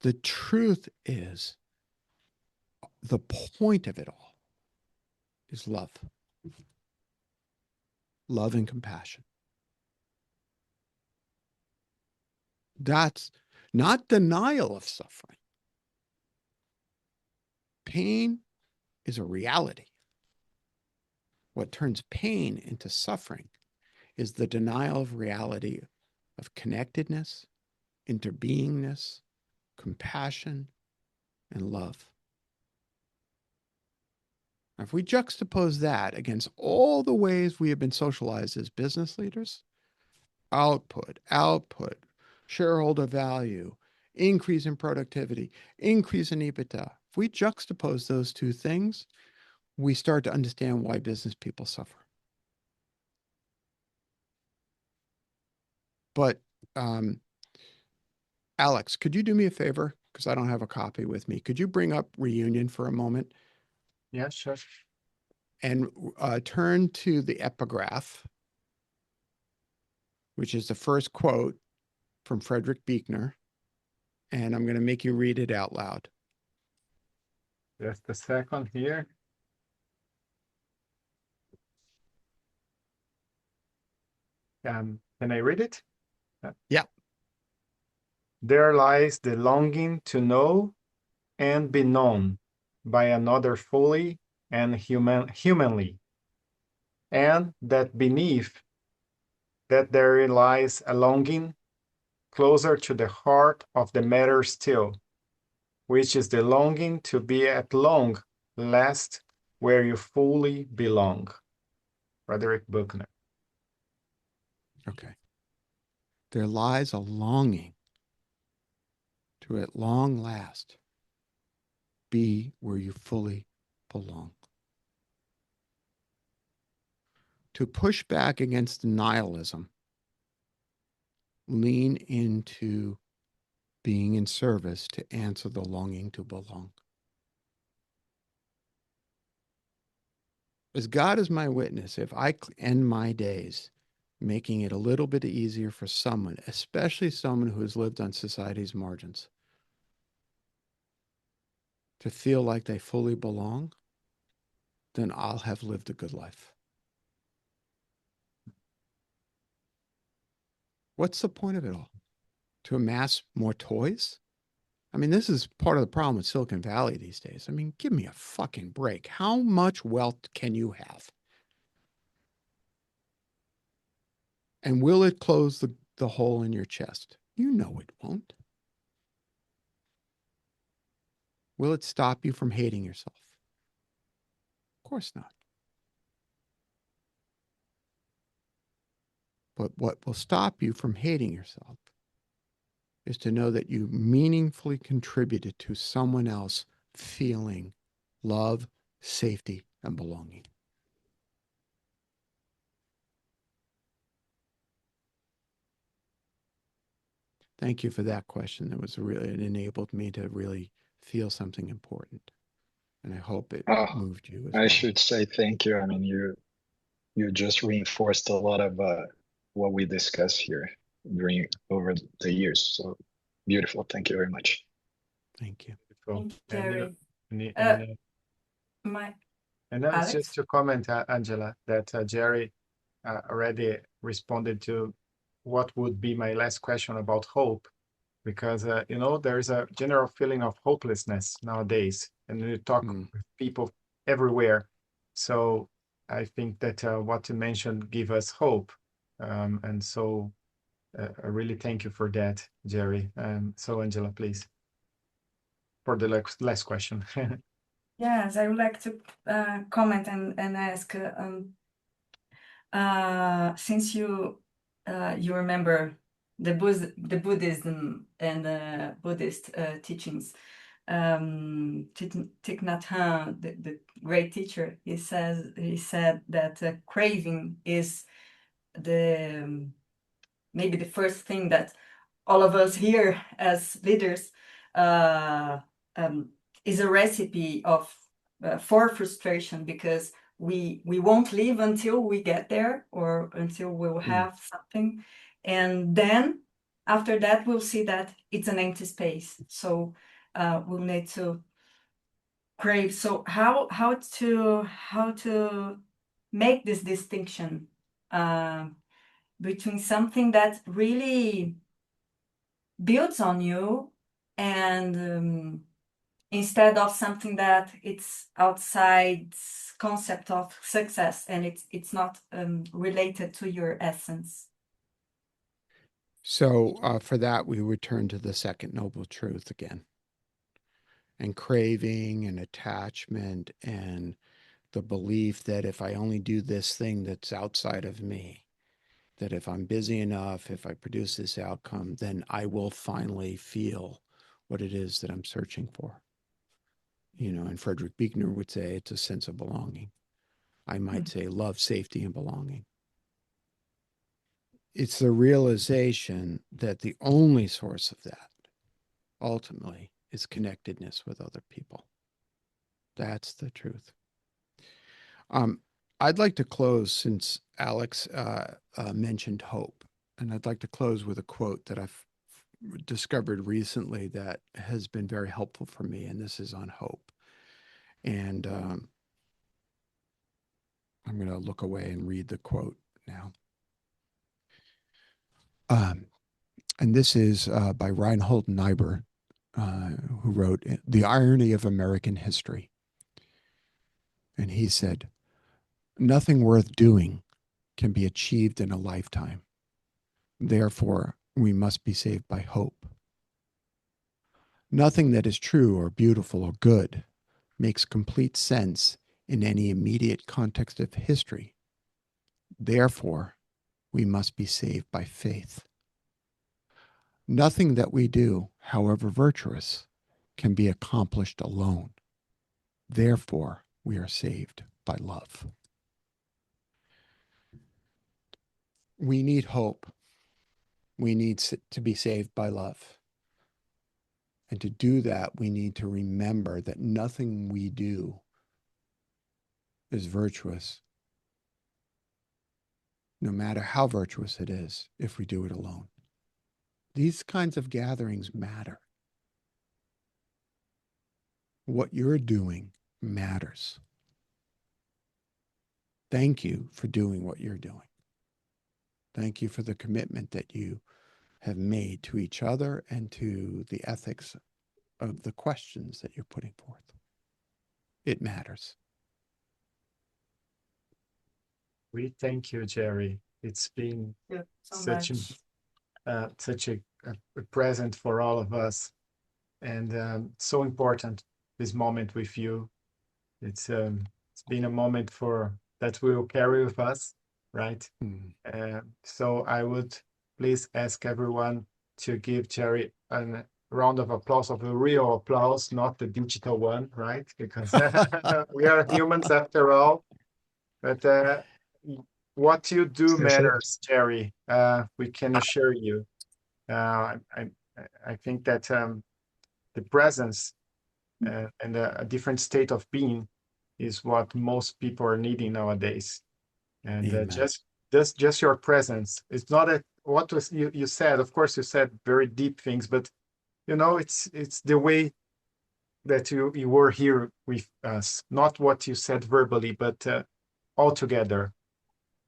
The truth is, the point of it all is love. Love and compassion. That's not denial of suffering. Pain is a reality. What turns pain into suffering is the denial of reality of connectedness, interbeingness, compassion, and love. Now, if we juxtapose that against all the ways we have been socialized as business leaders, output, shareholder value, increase in productivity, increase in EBITDA, if we juxtapose those two things, we start to understand why business people suffer. But Alex, could you do me a favor? Because I don't have a copy with me. Could you bring up Reunion for a moment? Yeah, sure. And turn to the epigraph, which is the first quote from Frederick Buechner. And I'm going to make you read it out loud. Just a second here. Can I read it? Yeah. There lies the longing to know and be known by another fully and humanly, and that beneath that there lies a longing closer to the heart of the matter still, which is the longing to be at long last where you fully belong. Frederick Buechner. Okay. There lies a longing to at long last be where you fully belong. To push back against nihilism, lean into being in service to answer the longing to belong. As God is my witness, if I end my days making it a little bit easier for someone, especially someone who has lived on society's margins, to feel like they fully belong, then I'll have lived a good life. What's the point of it all? To amass more toys? I mean, this is part of the problem with Silicon Valley these days. I mean, give me a fucking break. How much wealth can you have? And will it close the hole in your chest? You know it won't. Will it stop you from hating yourself? Of course not. But what will stop you from hating yourself is to know that you meaningfully contributed to someone else feeling love, safety, and belonging. Thank you for that question. It enabled me to really feel something important. And I hope it moved you as well. I should say thank you. I mean, you just reinforced a lot of what we discussed here over the years. So beautiful. Thank you very much. Thank you. Thank you, Jerry. And Alex? just to comment, Angela, that Jerry already responded to what would be my last question about hope, because there is a general feeling of hopelessness nowadays, and we talk with people everywhere. So I think that what you mentioned give us hope, and so I really thank you for that, Jerry. So Angela, please, for the last question. Yes, I would like to comment and ask, since you remember the Buddhism and the Buddhist teachings, Thich Nhat Hanh, the great teacher, he said that craving is maybe the first thing that all of us here as leaders is a recipe for frustration, because we won't leave until we get there or until we'll have something, and then after that we'll see that it's an empty space. So we'll need to crave. So how to make this distinction between something that really builds on you and instead of something that it's outside concept of success, and it's not related to your essence. So for that, we return to the second noble truth again. And craving and attachment and the belief that if I only do this thing that's outside of me, that if I'm busy enough, if I produce this outcome, then I will finally feel what it is that I'm searching for. You know, and Frederick Buechner would say it's a sense of belonging. I might say love, safety, and belonging. It's the realization that the only source of that, ultimately, is connectedness with other people. That's the truth. I'd like to close, since Alex mentioned hope, and I'd like to close with a quote that I've discovered recently that has been very helpful for me, and this is on hope. And I'm going to look away and read the quote now. And this is by Reinhold Niebuhr, who wrote The Irony of American History. And he said, "Nothing worth doing can be achieved in a lifetime. Therefore, we must be saved by hope. Nothing that is true or beautiful or good makes complete sense in any immediate context of history. Therefore, we must be saved by faith. Nothing that we do, however virtuous, can be accomplished alone. Therefore, we are saved by love." We need hope. We need to be saved by love. And to do that, we need to remember that nothing we do is virtuous, no matter how virtuous it is, if we do it alone. These kinds of gatherings matter. What you're doing matters. Thank you for doing what you're doing. Thank you for the commitment that you have made to each other and to the ethics of the questions that you're putting forth. It matters. We thank you, Jerry. It's been such a present for all of us, and so important, this moment with you. It's been a moment that we will carry with us, right? So I would please ask everyone to give Jerry a round of applause, of a real applause, not the digital one, right? Because we are humans after all. But what you do matters, Jerry. We can assure you. I think that the presence and a different state of being is what most people are needing nowadays. And just your presence. It's not what was you said. Of course, you said very deep things, but you know, it's the way that you were here with us. Not what you said verbally, but all together.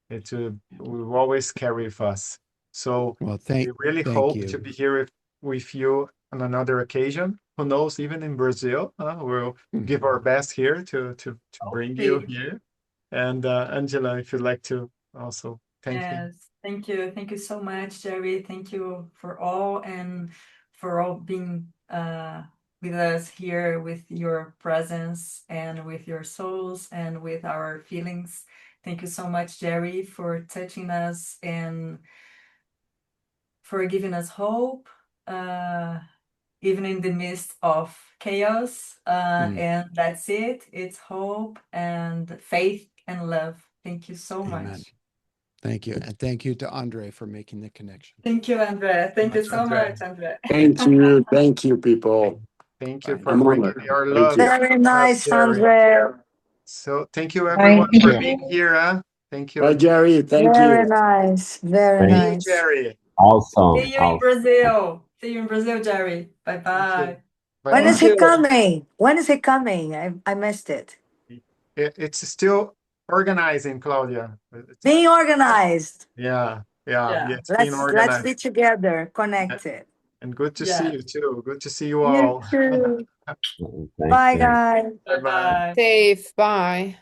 It will always carry with us. So we really hope to be here with you on another occasion. Who knows, even in Brazil, we'll give our best here to bring you here. And Angela, if you'd like to also thank you. Yes, thank you. Thank you so much, Jerry. Thank you for all, and for all being with us here, with your presence and with your souls and with our feelings. Thank you so much, Jerry, for touching us and for giving us hope, even in the midst of chaos. And that's it. It's hope and faith and love. Thank you so much. Thank you. And thank you to Andre for making the connection. Thank you, Andre. Thank you so much, Andre. Thank you. Thank you, people. Thank you for bringing your love. Very nice, Andre. So thank you, everyone, for being here. Thank you. Bye, Jerry. Thank you. Very nice. Very nice. See you, Jerry. Awesome. See you in Brazil. See you in Brazil, Jerry. Bye-bye. When is he coming? When is he coming? I missed it. It's still organizing, Claudia. Being organized. Yeah. It's being organized. Let's be together, connected. And good to see you too. Good to see you all. You too. Bye, guys. Bye-bye. Bye. Safe. Bye.